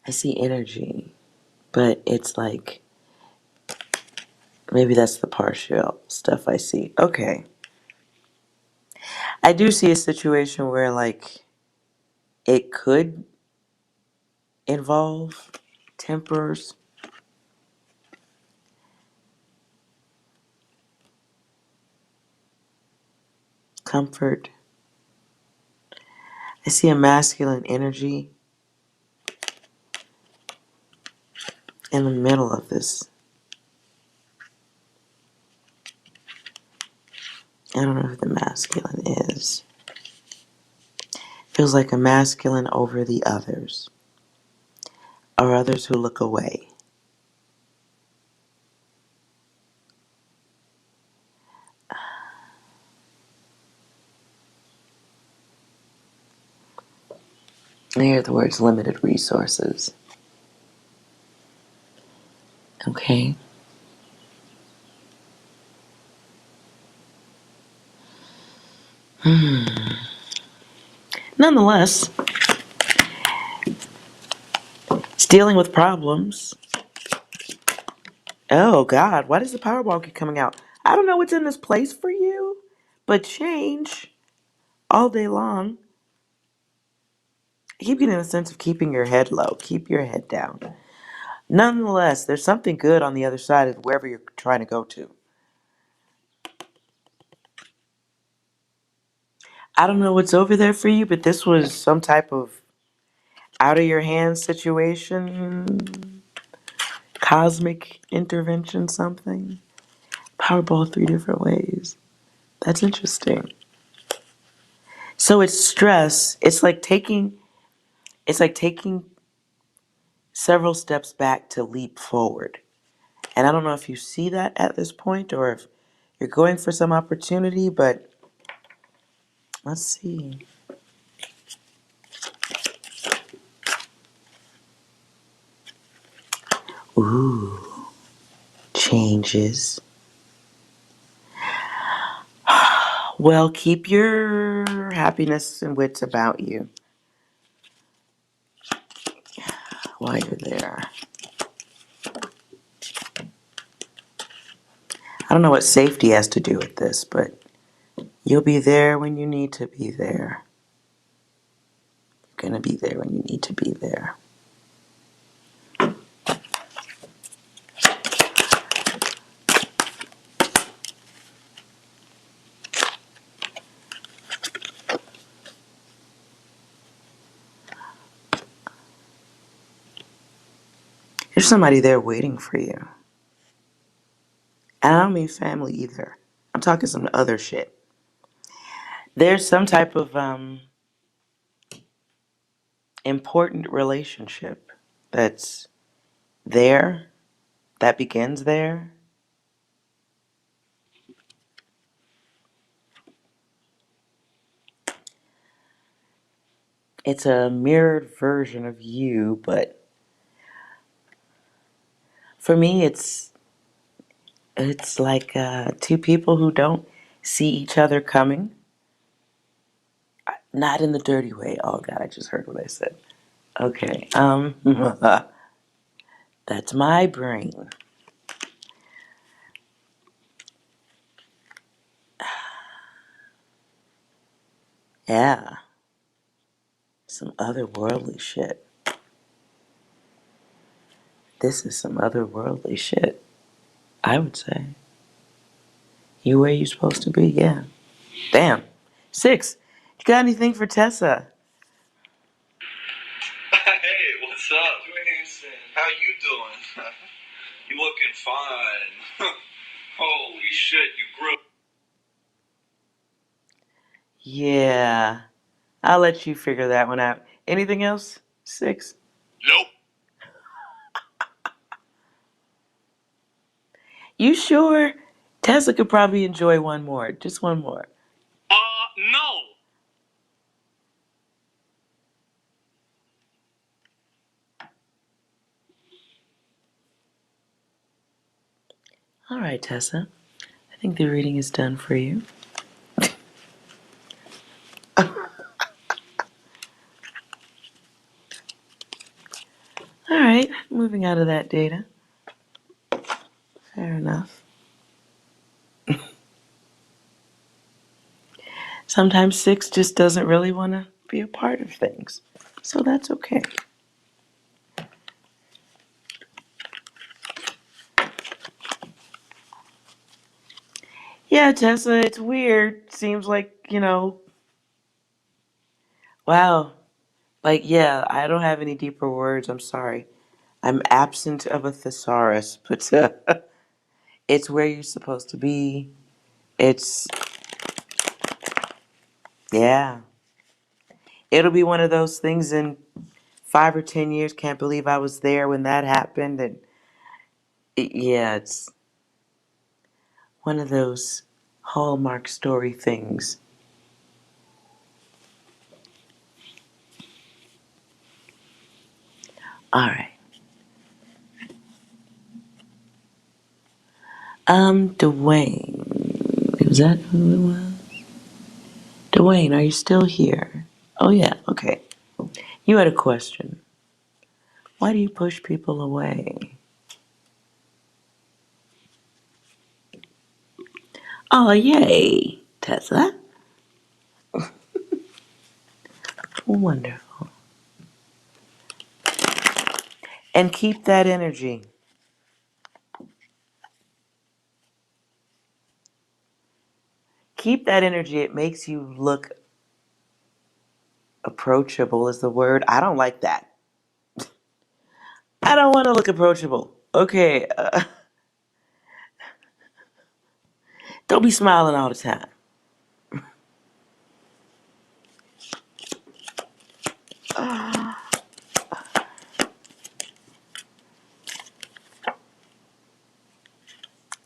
Speaker 1: I see energy, but it's like maybe that's the partial stuff I see. Okay. I do see a situation where like it could involve tempers, comfort. I see a masculine energy in the middle of this. I don't know who the masculine is. Feels like a masculine over the others, or others who look away. I hear the words limited resources. Okay. Nonetheless, it's dealing with problems. Oh God, why does the Powerball keep coming out? I don't know what's in this place for you, but change all day long. I keep getting a sense of keeping your head low. Keep your head down. Nonetheless, there's something good on the other side of wherever you're trying to go to. I don't know what's over there for you, but this was some type of out of your hands situation, cosmic intervention, something. Powerball 3 different ways. That's interesting. So it's stress. It's like taking several steps back to leap forward. And I don't know if you see that at this point or if you're going for some opportunity, but let's see. Ooh, changes. Well, keep your happiness and wits about you while you're there. I don't know what safety has to do with this, but you'll be there when you need to be there. You're going to be there when you need to be there. There's somebody there waiting for you. And I don't mean family either. I'm talking some other shit. There's some type of important relationship that's there, that begins there. It's a mirrored version of you, but for me, it's like two people who don't see each other coming. Not in the dirty way. Oh God, I just heard what I said. Okay. That's my brain. Yeah, some otherworldly shit. This is some otherworldly shit. I would say. You where you supposed to be? Yeah. Damn. 6. You got anything for Tessa?
Speaker 2: Hey, what's up? How you doing? You looking fine. Holy shit, you grew.
Speaker 1: Yeah. I'll let you figure that one out. Anything else? 6.
Speaker 2: Nope.
Speaker 1: You sure? Tessa could probably enjoy one more. Just one more.
Speaker 2: No.
Speaker 1: All right, Tessa. I think the reading is done for you. All right, moving out of that data. Fair enough. Sometimes 6 just doesn't really want to be a part of things. So that's okay. Yeah, Tessa, it's weird. Seems like, wow. Like, yeah, I don't have any deeper words. I'm sorry. I'm absent of a thesaurus, but it's where you're supposed to be. It's, yeah. It'll be one of those things in 5 or 10 years. Can't believe I was there when that happened. And yeah, it's one of those Hallmark story things. All right. Dwayne. Was that who it was? Dwayne, are you still here? Oh, yeah, okay. You had a question. Why do you push people away? Oh, yay, Tessa. Wonderful. And keep that energy. Keep that energy. It makes you look approachable, is the word. I don't like that. I don't want to look approachable. Okay, don't be smiling all the time.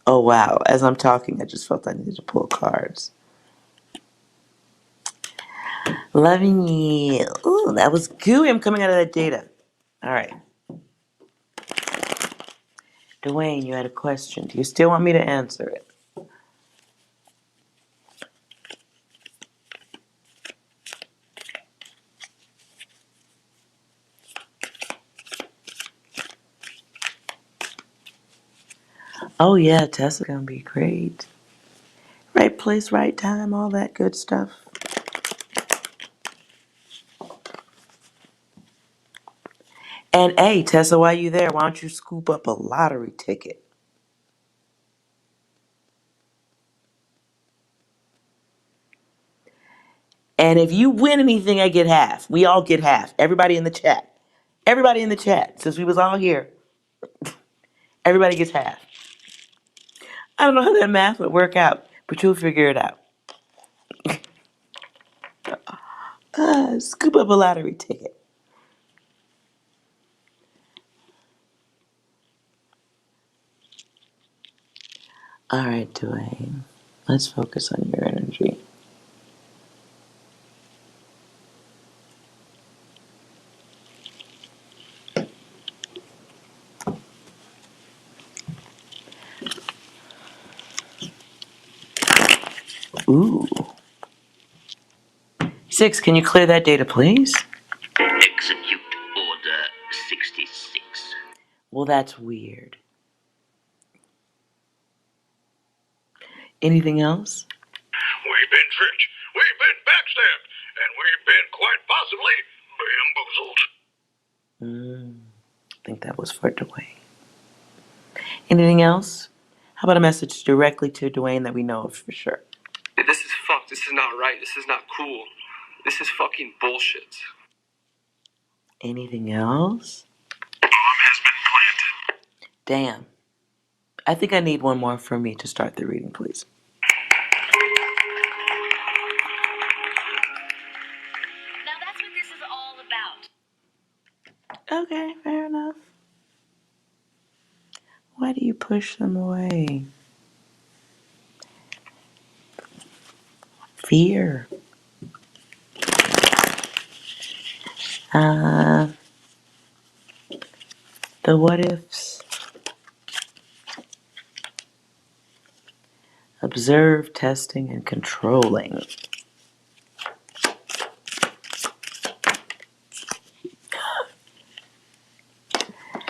Speaker 1: Oh, wow. As I'm talking, I just felt I needed to pull cards. Loving you. Ooh, that was gooey. I'm coming out of that data. All right. Dwayne, you had a question. Do you still want me to answer it? Oh, yeah, Tessa's going to be great. Right place, right time, all that good stuff. And hey, Tessa, while you there, why don't you scoop up a lottery ticket? And if you win anything, I get half. We all get half. Everybody in the chat. Everybody in the chat. Since we was all here, everybody gets half. I don't know how that math would work out, but you'll figure it out. Scoop up a lottery ticket. All right, Dwayne. Let's focus on your energy. Ooh. 6, can you clear that data, please?
Speaker 3: Execute Order 66.
Speaker 1: Well, that's weird. Anything else?
Speaker 2: We've been tricked. We've been backstabbed. And we've been quite possibly bamboozled.
Speaker 1: I think that was for Dwayne. Anything else? How about a message directly to Dwayne that we know of for sure?
Speaker 4: This is fucked. This is not right. This is not cool. This is fucking bullshit.
Speaker 1: Anything else?
Speaker 2: Bomb has been planted.
Speaker 1: Damn. I think I need one more from me to start the reading, please.
Speaker 5: Now that's what this is all about.
Speaker 1: Okay, fair enough. Why do you push them away? Fear. The what ifs. Observe, testing, and controlling.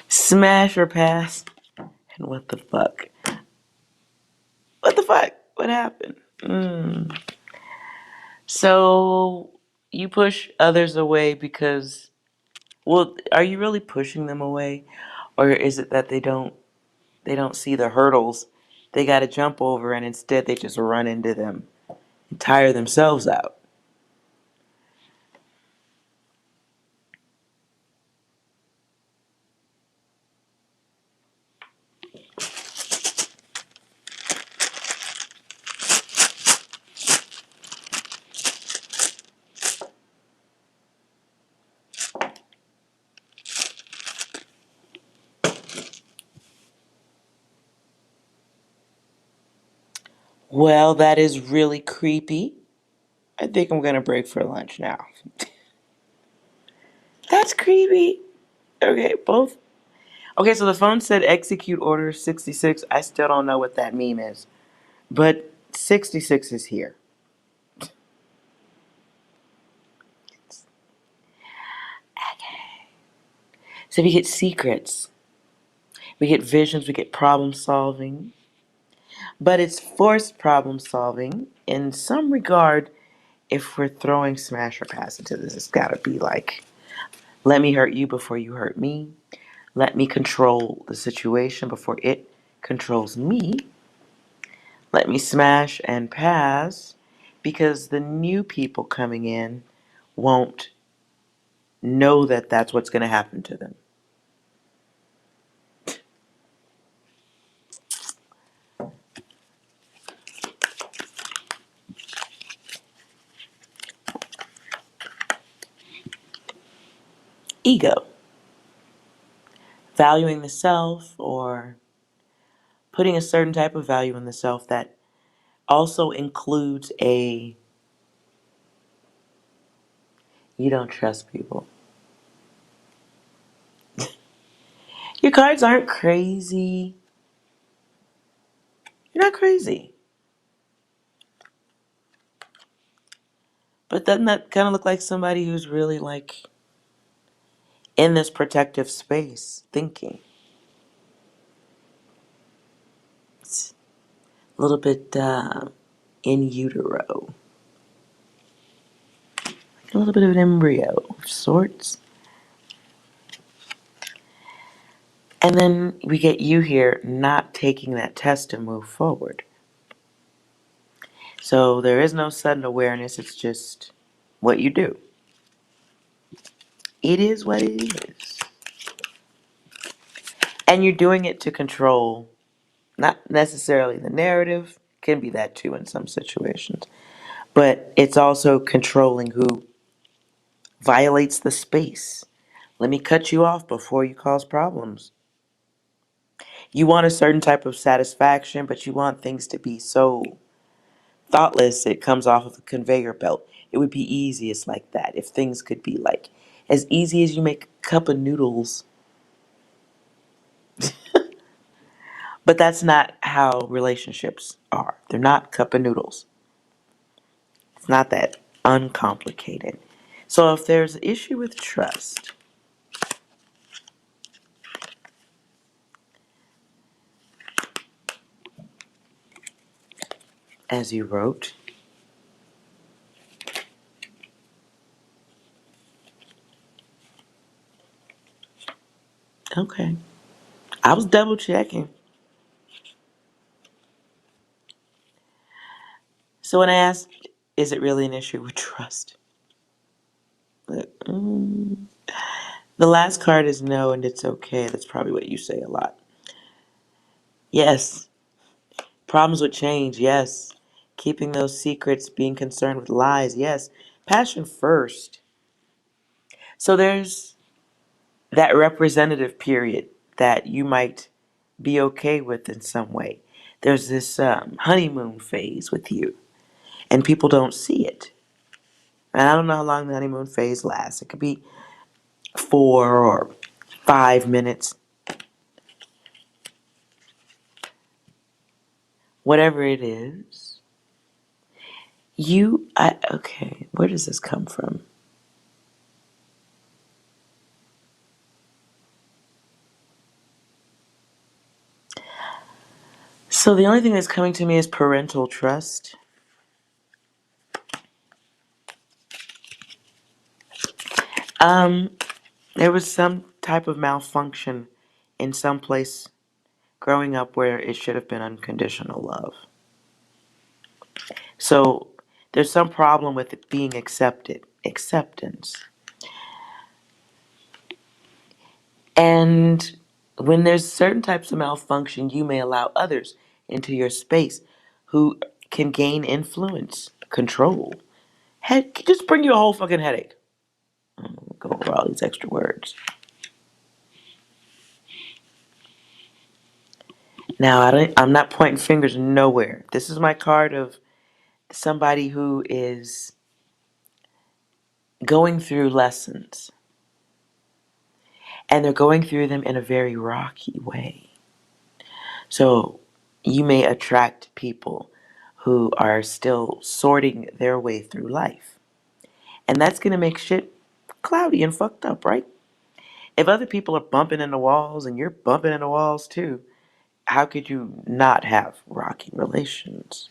Speaker 1: Smash or pass. And what the fuck? What the fuck? What happened? So you push others away because, well, are you really pushing them away, or is it that they don't see the hurdles they got to jump over, and instead they just run into them and tire themselves out? Well, that is really creepy. I think I'm gonna break for lunch now. That's creepy. Okay, both. Okay, so the phone said execute order 66. I still don't know what that meme is. But 66 is here. So we get secrets, we get visions, we get problem solving. But it's forced problem solving in some regard. If we're throwing smash or pass into this, it's gotta be like, let me hurt you before you hurt me. Let me control the situation before it controls me. Let me smash and pass because the new people coming in won't know that that's what's going to happen to them. Ego, valuing the self or putting a certain type of value in the self that also includes a you don't trust people. Your cards aren't crazy. You're not crazy. But doesn't that kind of look like somebody who's really like in this protective space thinking? It's a little bit in utero, like a little bit of an embryo of sorts. And then we get you here not taking that test to move forward. So there is no sudden awareness, it's just what you do. It is what it is. And you're doing it to control, not necessarily the narrative, can be that too in some situations, but it's also controlling who violates the space. Let me cut you off before you cause problems. You want a certain type of satisfaction, but you want things to be so thoughtless it comes off of a conveyor belt. It would be easiest like that if things could be like as easy as you make a cup of noodles. But that's not how relationships are. They're not cup of noodles. It's not that uncomplicated. So if there's an issue with trust, as you wrote, okay. I was double checking. So when I asked, is it really an issue with trust? The last card is no, and it's okay. That's probably what you say a lot. Yes. Problems with change, yes. Keeping those secrets, being concerned with lies, yes. Passion first. So there's that representative period that you might be okay with in some way. There's this honeymoon phase with you, and people don't see it. And I don't know how long the honeymoon phase lasts. It could be 4 or 5 minutes, whatever it is. Okay, where does this come from? So the only thing that's coming to me is parental trust. Um, there was some type of malfunction in some place growing up where it should have been unconditional love. So there's some problem with it being accepted, acceptance. And when there's certain types of malfunction, you may allow others into your space who can gain influence, control. Heck, just bring you a whole fucking headache. Go over all these extra words. Now, I'm not pointing fingers nowhere. This is my card of somebody who is going through lessons, and they're going through them in a very rocky way. So you may attract people who are still sorting their way through life. And that's going to make shit cloudy and fucked up, right? If other people are bumping into walls and you're bumping into walls too, how could you not have rocky relations?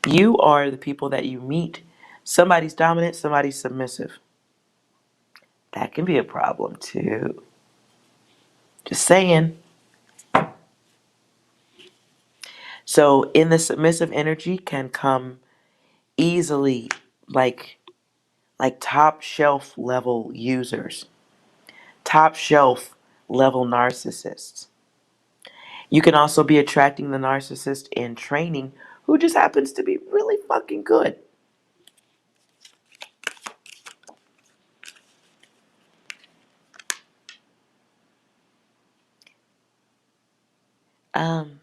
Speaker 1: You are the people that you meet. Somebody's dominant, somebody's submissive. That can be a problem too. Just saying. So in the submissive energy can come easily like top shelf level users, top shelf level narcissists. You can also be attracting the narcissist in training who just happens to be really fucking good. Um,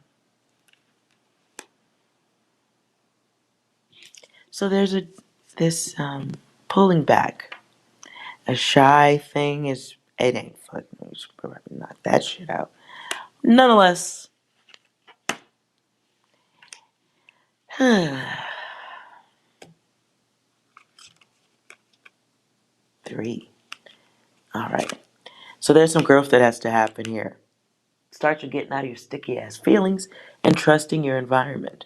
Speaker 1: so there's this pulling back. A shy thing is it ain't fucking. We should probably knock that shit out. Nonetheless, 3. All right. So there's some growth that has to happen here. Start you getting out of your sticky ass feelings and trusting your environment.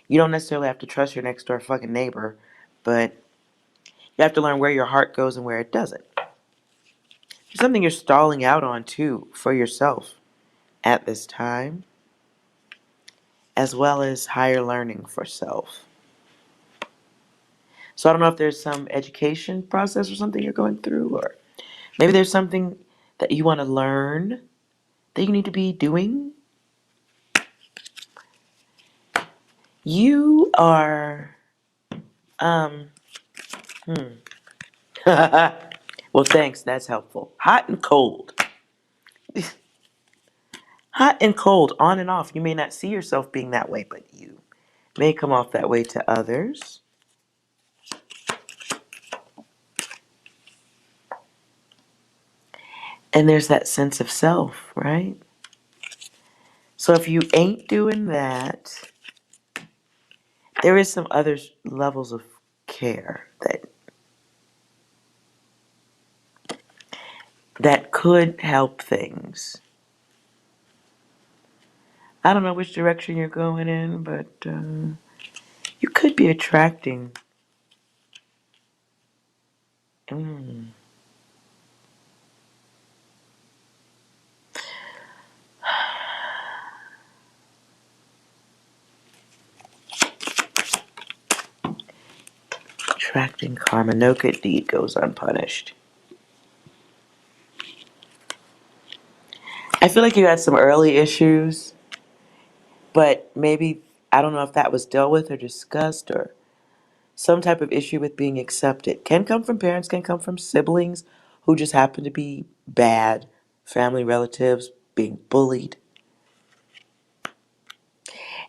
Speaker 1: You don't necessarily have to trust your next door fucking neighbor, but you have to learn where your heart goes and where it doesn't. There's something you're stalling out on too for yourself at this time, as well as higher learning for self. So I don't know if there's some education process or something you're going through, or maybe there's something that you want to learn that you need to be doing. You are, um, hmm. Well, thanks. That's helpful. Hot and cold. Hot and cold, on and off. You may not see yourself being that way, but you may come off that way to others. And there's that sense of self, right? So if you ain't doing that, there is some other levels of care that could help things. I don't know which direction you're going in, but you could be attracting. Mm, attracting karma. No good deed goes unpunished. I feel like you had some early issues, but maybe, I don't know if that was dealt with or discussed, or some type of issue with being accepted. Can come from parents, can come from siblings who just happen to be bad, family relatives, being bullied.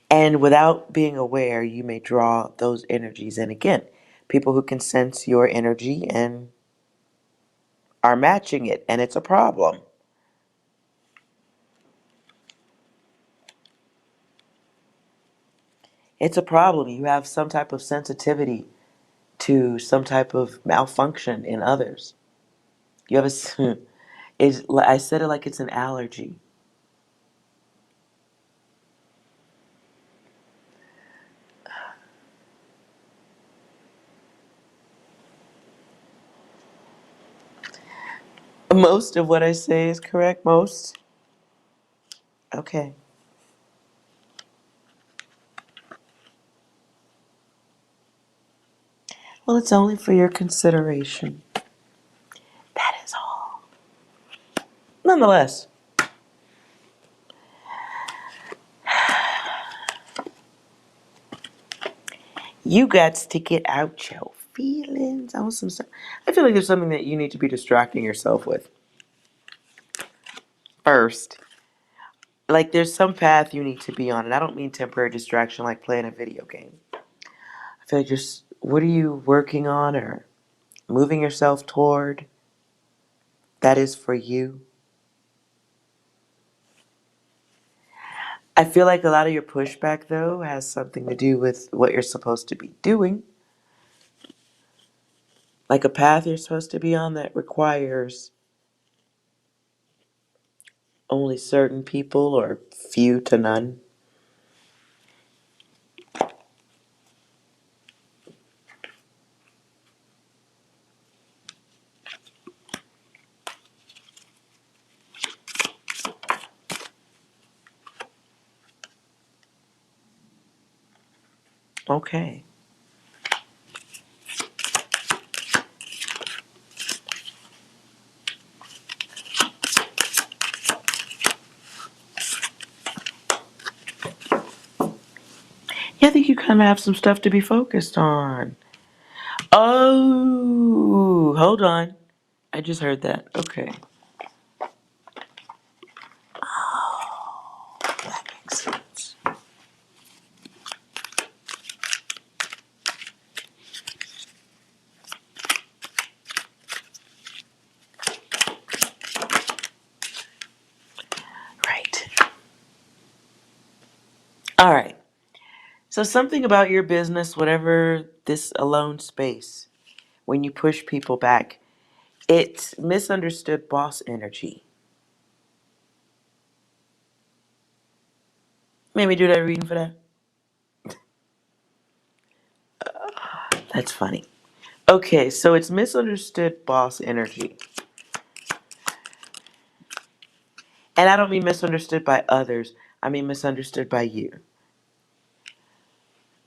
Speaker 1: And without being aware, you may draw those energies in again. People who can sense your energy and are matching it, and it's a problem. It's a problem. You have some type of sensitivity to some type of malfunction in others. You have a, I said it like it's an allergy. Most of what I say is correct. Most? Okay. Well, it's only for your consideration. That is all. Nonetheless, you got to get out your feelings on some stuff. I feel like there's something that you need to be distracting yourself with first. like there's some path you need to be on, and I don't mean temporary distraction like playing a video game. I feel like just what are you working on or moving yourself toward that is for you? I feel like a lot of your pushback though has something to do with what you're supposed to be doing. Like a path you're supposed to be on that requires only certain people or few to none. Okay. Yeah, I think you kind of have some stuff to be focused on. Oh, hold on. I just heard that. Okay. That makes sense. Right. All right. So, something about your business, whatever this alone space, when you push people back, it's misunderstood boss energy. Made me do that reading for that? That's funny. Okay, so it's misunderstood boss energy. And I don't mean misunderstood by others, I mean misunderstood by you.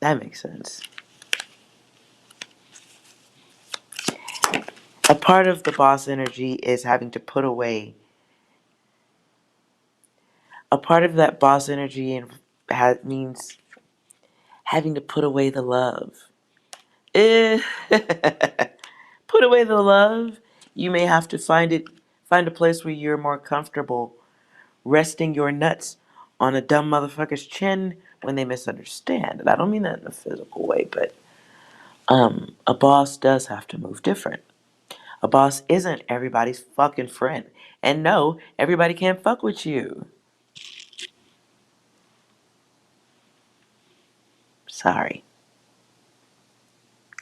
Speaker 1: That makes sense. A part of the boss energy is having to put away. A part of that boss energy means having to put away the love. Eh, put away the love. You may have to find a place where you're more comfortable resting your nuts on a dumb motherfucker's chin when they misunderstand. And I don't mean that in a physical way, but a boss does have to move different. A boss isn't everybody's fucking friend. And no, everybody can't fuck with you. Sorry.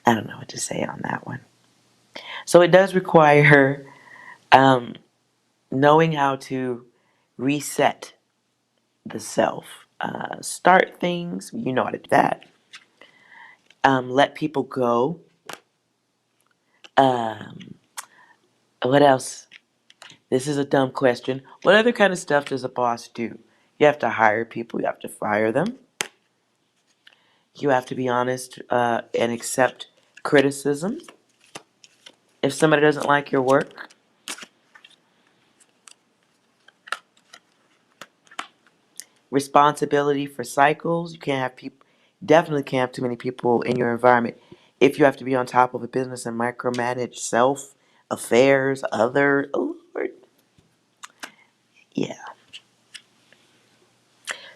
Speaker 1: I don't know what to say on that one. So it does require um, knowing how to reset the self. Start things, you know how to do that. Let people go. Um, what else? This is a dumb question. What other kind of stuff does a boss do? You have to hire people, you have to fire them. You have to be honest and accept criticism. If somebody doesn't like your work, responsibility for cycles. You can't have people, definitely can't have too many people in your environment. If you have to be on top of a business and micromanage self, affairs, other, oh Lord, yeah.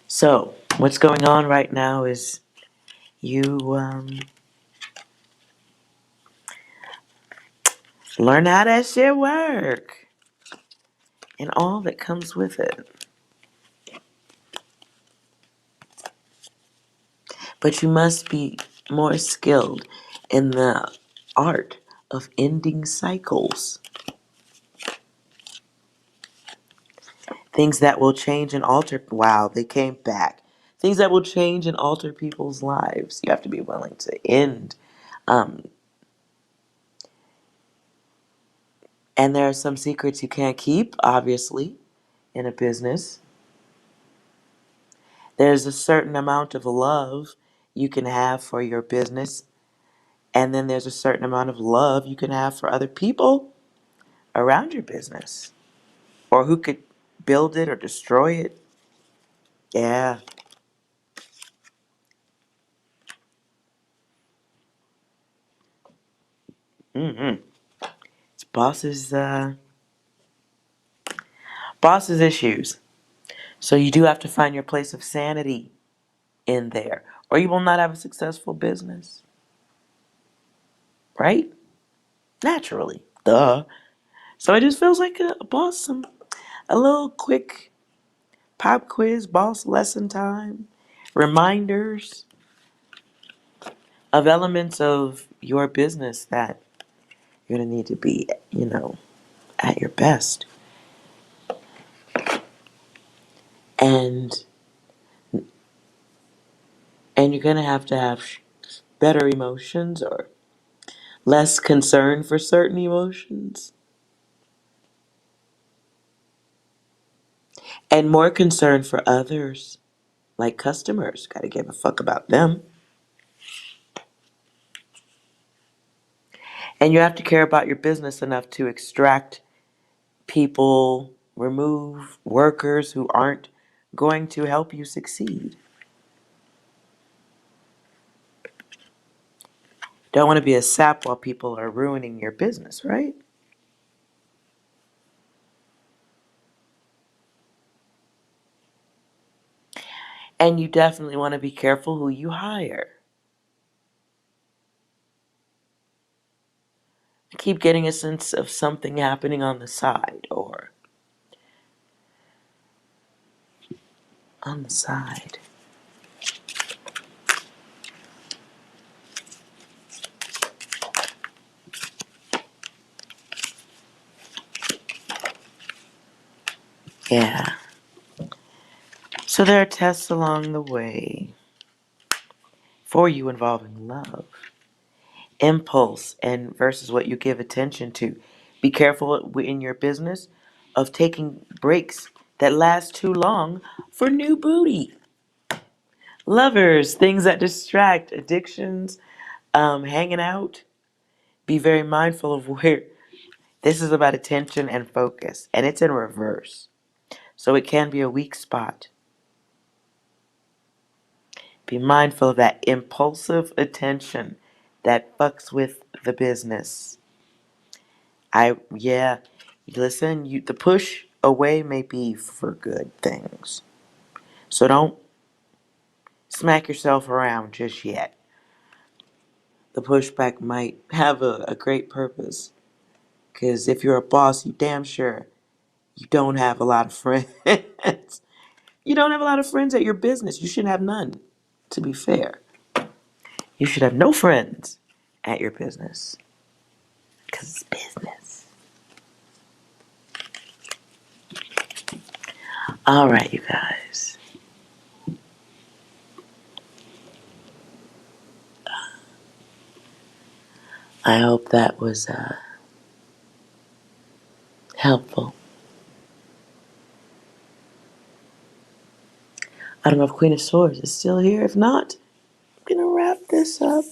Speaker 1: So what's going on right now is you learn how that shit work and all that comes with it. But you must be more skilled in the art of ending cycles. Things that will change and alter. Wow, they came back. Things that will change and alter people's lives. You have to be willing to end. Um, and there are some secrets you can't keep, obviously, in a business. There's a certain amount of love you can have for your business. And then there's a certain amount of love you can have for other people around your business or who could build it or destroy it. Yeah. Mm-hmm. It's boss's issues. So you do have to find your place of sanity in there, or you will not have a successful business, right? Naturally. Duh. So it just feels like a boss, a little quick pop quiz, boss lesson time, reminders of elements of your business that you're going to need to be, at your best. And you're going to have better emotions or less concern for certain emotions and more concern for others, like customers. Got to give a fuck about them. And you have to care about your business enough to extract people, remove workers who aren't going to help you succeed. Don't want to be a sap while people are ruining your business, right? And you definitely want to be careful who you hire. Keep getting a sense of something happening on the side or on the side. Yeah. So there are tests along the way for you involving love, impulse, and versus what you give attention to. Be careful in your business of taking breaks that last too long for new booty. Lovers, things that distract, addictions, hanging out. Be very mindful of where this is about attention and focus, and it's in reverse. So it can be a weak spot. Be mindful of that impulsive attention that fucks with the business. Yeah, listen, the push away may be for good things. So don't smack yourself around just yet. The pushback might have a great purpose. Because if you're a boss, you damn sure you don't have a lot of friends. You don't have a lot of friends at your business. You should have none, to be fair. You should have no friends at your business. Because it's business. All right, you guys. I hope that was helpful. I don't know if Queen of Swords is still here. If not, I'm going to wrap this up.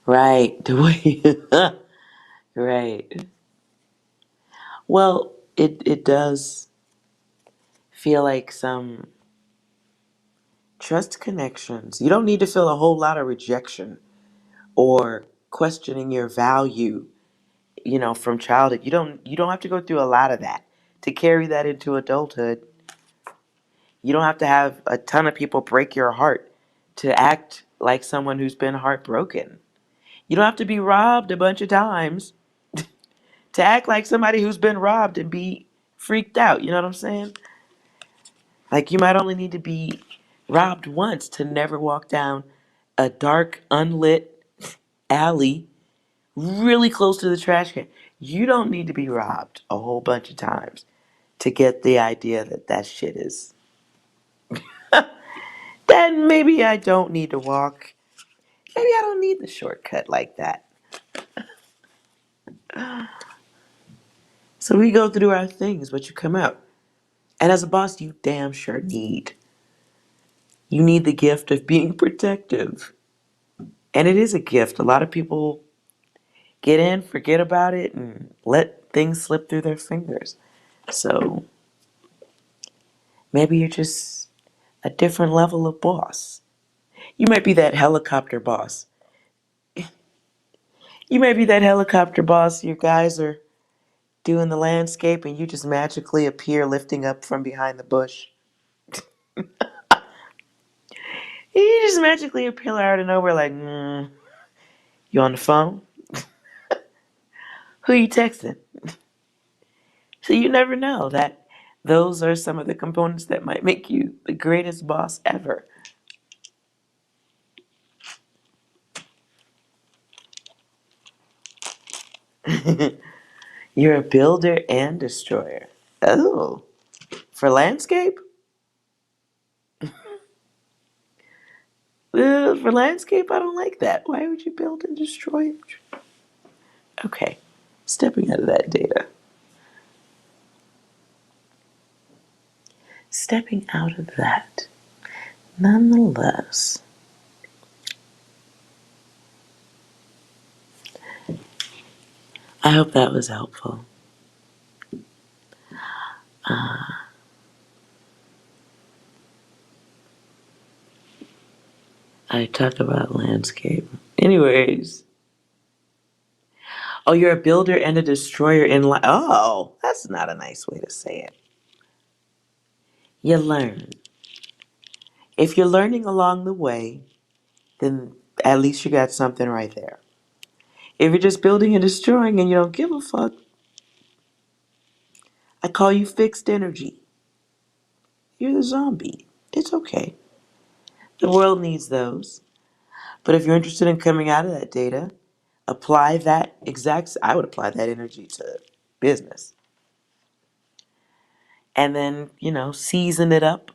Speaker 1: Right. The way. Right. Well, it does feel like some trust connections. You don't need to feel a whole lot of rejection or questioning your value, from childhood. You don't have to go through a lot of that to carry that into adulthood. You don't have to have a ton of people break your heart to act like someone who's been heartbroken. You don't have to be robbed a bunch of times to act like somebody who's been robbed and be freaked out. You know what I'm saying? Like you might only need to be robbed once to never walk down a dark, unlit alley really close to the trash can. You don't need to be robbed a whole bunch of times to get the idea that that shit is. Then maybe I don't need to walk. Maybe I don't need the shortcut like that. So we go through our things, but you come out. And as a boss, you damn sure need. You need the gift of being protective. And it is a gift. A lot of people get in, forget about it, and let things slip through their fingers. So maybe you're just a different level of boss. You might be that helicopter boss. You might be that helicopter boss. Your guys are doing the landscape and you just magically appear lifting up from behind the bush. You just magically appear out of nowhere like, you on the phone? Who you texting? So you never know that those are some of the components that might make you the greatest boss ever. You're a builder and destroyer. Oh, for landscape? For landscape, I don't like that. Why would you build and destroy? Okay, stepping out of that data. Stepping out of that. Nonetheless, I hope that was helpful. I talk about landscape. Anyways. Oh, you're a builder and a destroyer in life. Oh, that's not a nice way to say it. You learn. If you're learning along the way, then at least you got something right there. If you're just building and destroying and you don't give a fuck, I call you fixed energy. You're the zombie. It's okay. The world needs those. But if you're interested in coming out of that data, apply that I would apply that energy to business. And then, season it up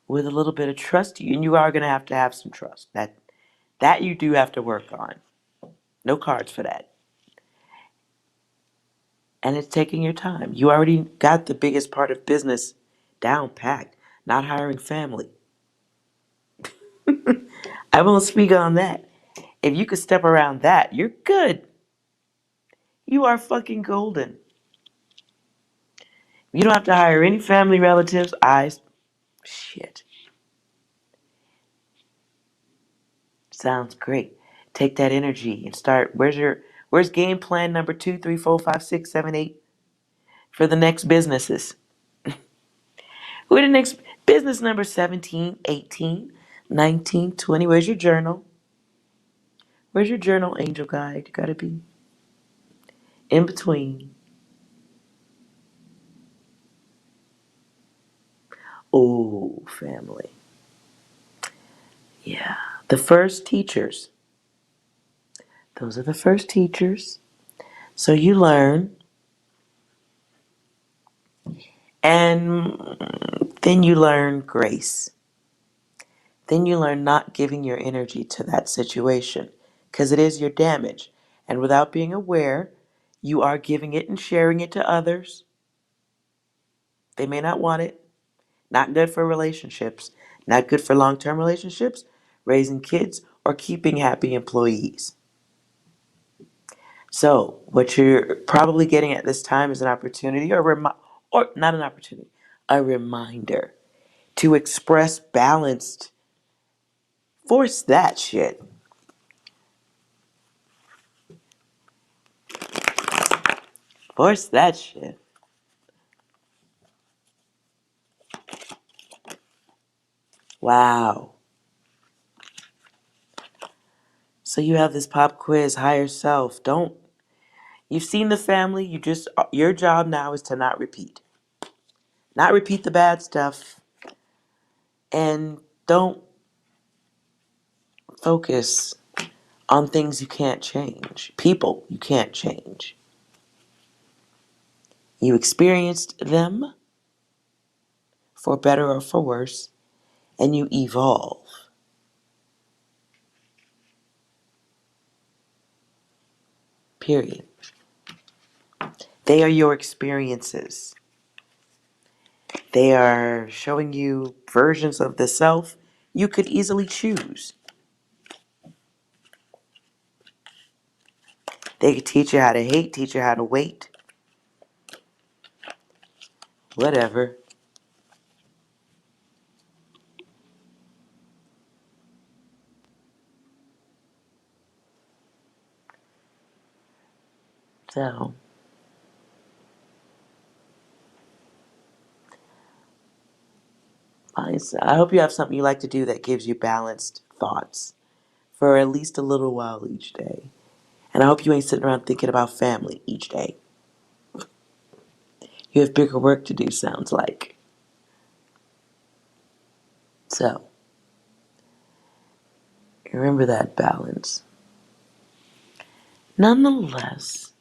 Speaker 1: with a little bit of trust. And you are going to have some trust. That you do have to work on. No cards for that. And it's taking your time. You already got the biggest part of business down packed. Not hiring family. I won't speak on that. If you could step around that, you're good. You are fucking golden. You don't have to hire any family relatives. Shit. Sounds great. Take that energy and start. Where's game plan number 2, 3, 4, 5, 6, 7, 8 for the next businesses? Who are the next business number 17, 18, 19, 20? Where's your journal? Where's your journal, angel guide? You gotta be in between. Oh, family. Yeah. The first teachers. Those are the first teachers. So you learn, and then you learn grace. Then you learn not giving your energy to that situation because it is your damage. And without being aware, you are giving it and sharing it to others. They may not want it. Not good for relationships. Not good for long term relationships, raising kids, or keeping happy employees. So, what you're probably getting at this time is an opportunity or not an opportunity, a reminder to express balanced. Force that shit. Force that shit. Wow. So you have this pop quiz, higher self. You've seen the family, your job now is to not repeat. Not repeat the bad stuff. And don't focus on things you can't change. People you can't change. You experienced them for better or for worse, and you evolve. Period. They are your experiences. They are showing you versions of the self you could easily choose. They could teach you how to hate, teach you how to wait, whatever. So, I hope you have something you like to do that gives you balanced thoughts for at least a little while each day. And I hope you ain't sitting around thinking about family each day. You have bigger work to do, sounds like. So, remember that balance. Nonetheless,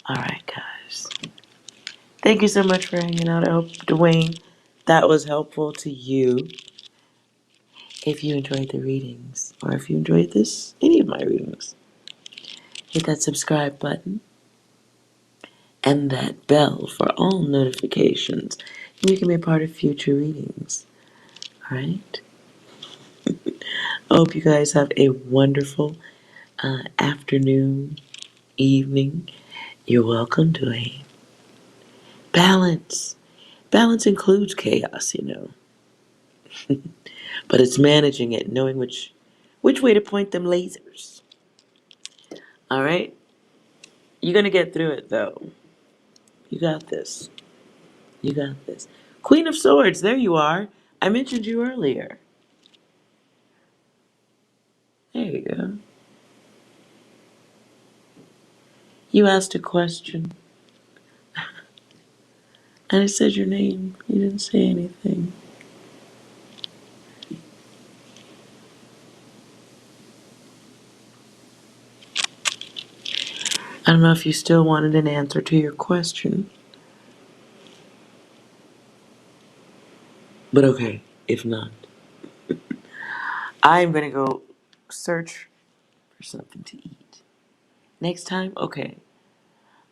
Speaker 1: alright, guys. Thank you so much for hanging out. I hope, Dwayne, that was helpful to you. If you enjoyed the readings, or if you enjoyed any of my readings, hit that subscribe button and that bell for all notifications. And you can be a part of future readings. Alright? I hope you guys have a wonderful afternoon, evening. You're welcome, Dwayne. Balance. Balance includes chaos, you know. But it's managing it, knowing which way to point them lasers. Alright? You're gonna get through it, though. You got this. You got this. Queen of Swords, there you are. I mentioned you earlier. There you go. You asked a question, and it said your name. You didn't say anything. I don't know if you still wanted an answer to your question, but okay, if not. I'm gonna go search for something to eat. Next time, okay.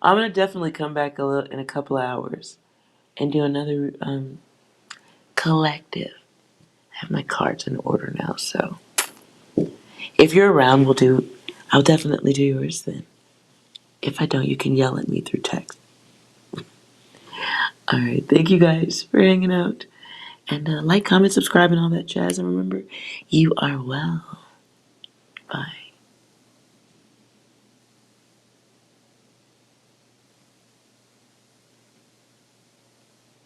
Speaker 1: I'm gonna definitely come back in a couple of hours and do another collective. I have my cards in order now, so if you're around, I'll definitely do yours then. If I don't, you can yell at me through text. Alright, thank you guys for hanging out. And like, comment, subscribe, and all that jazz. And remember, you are well.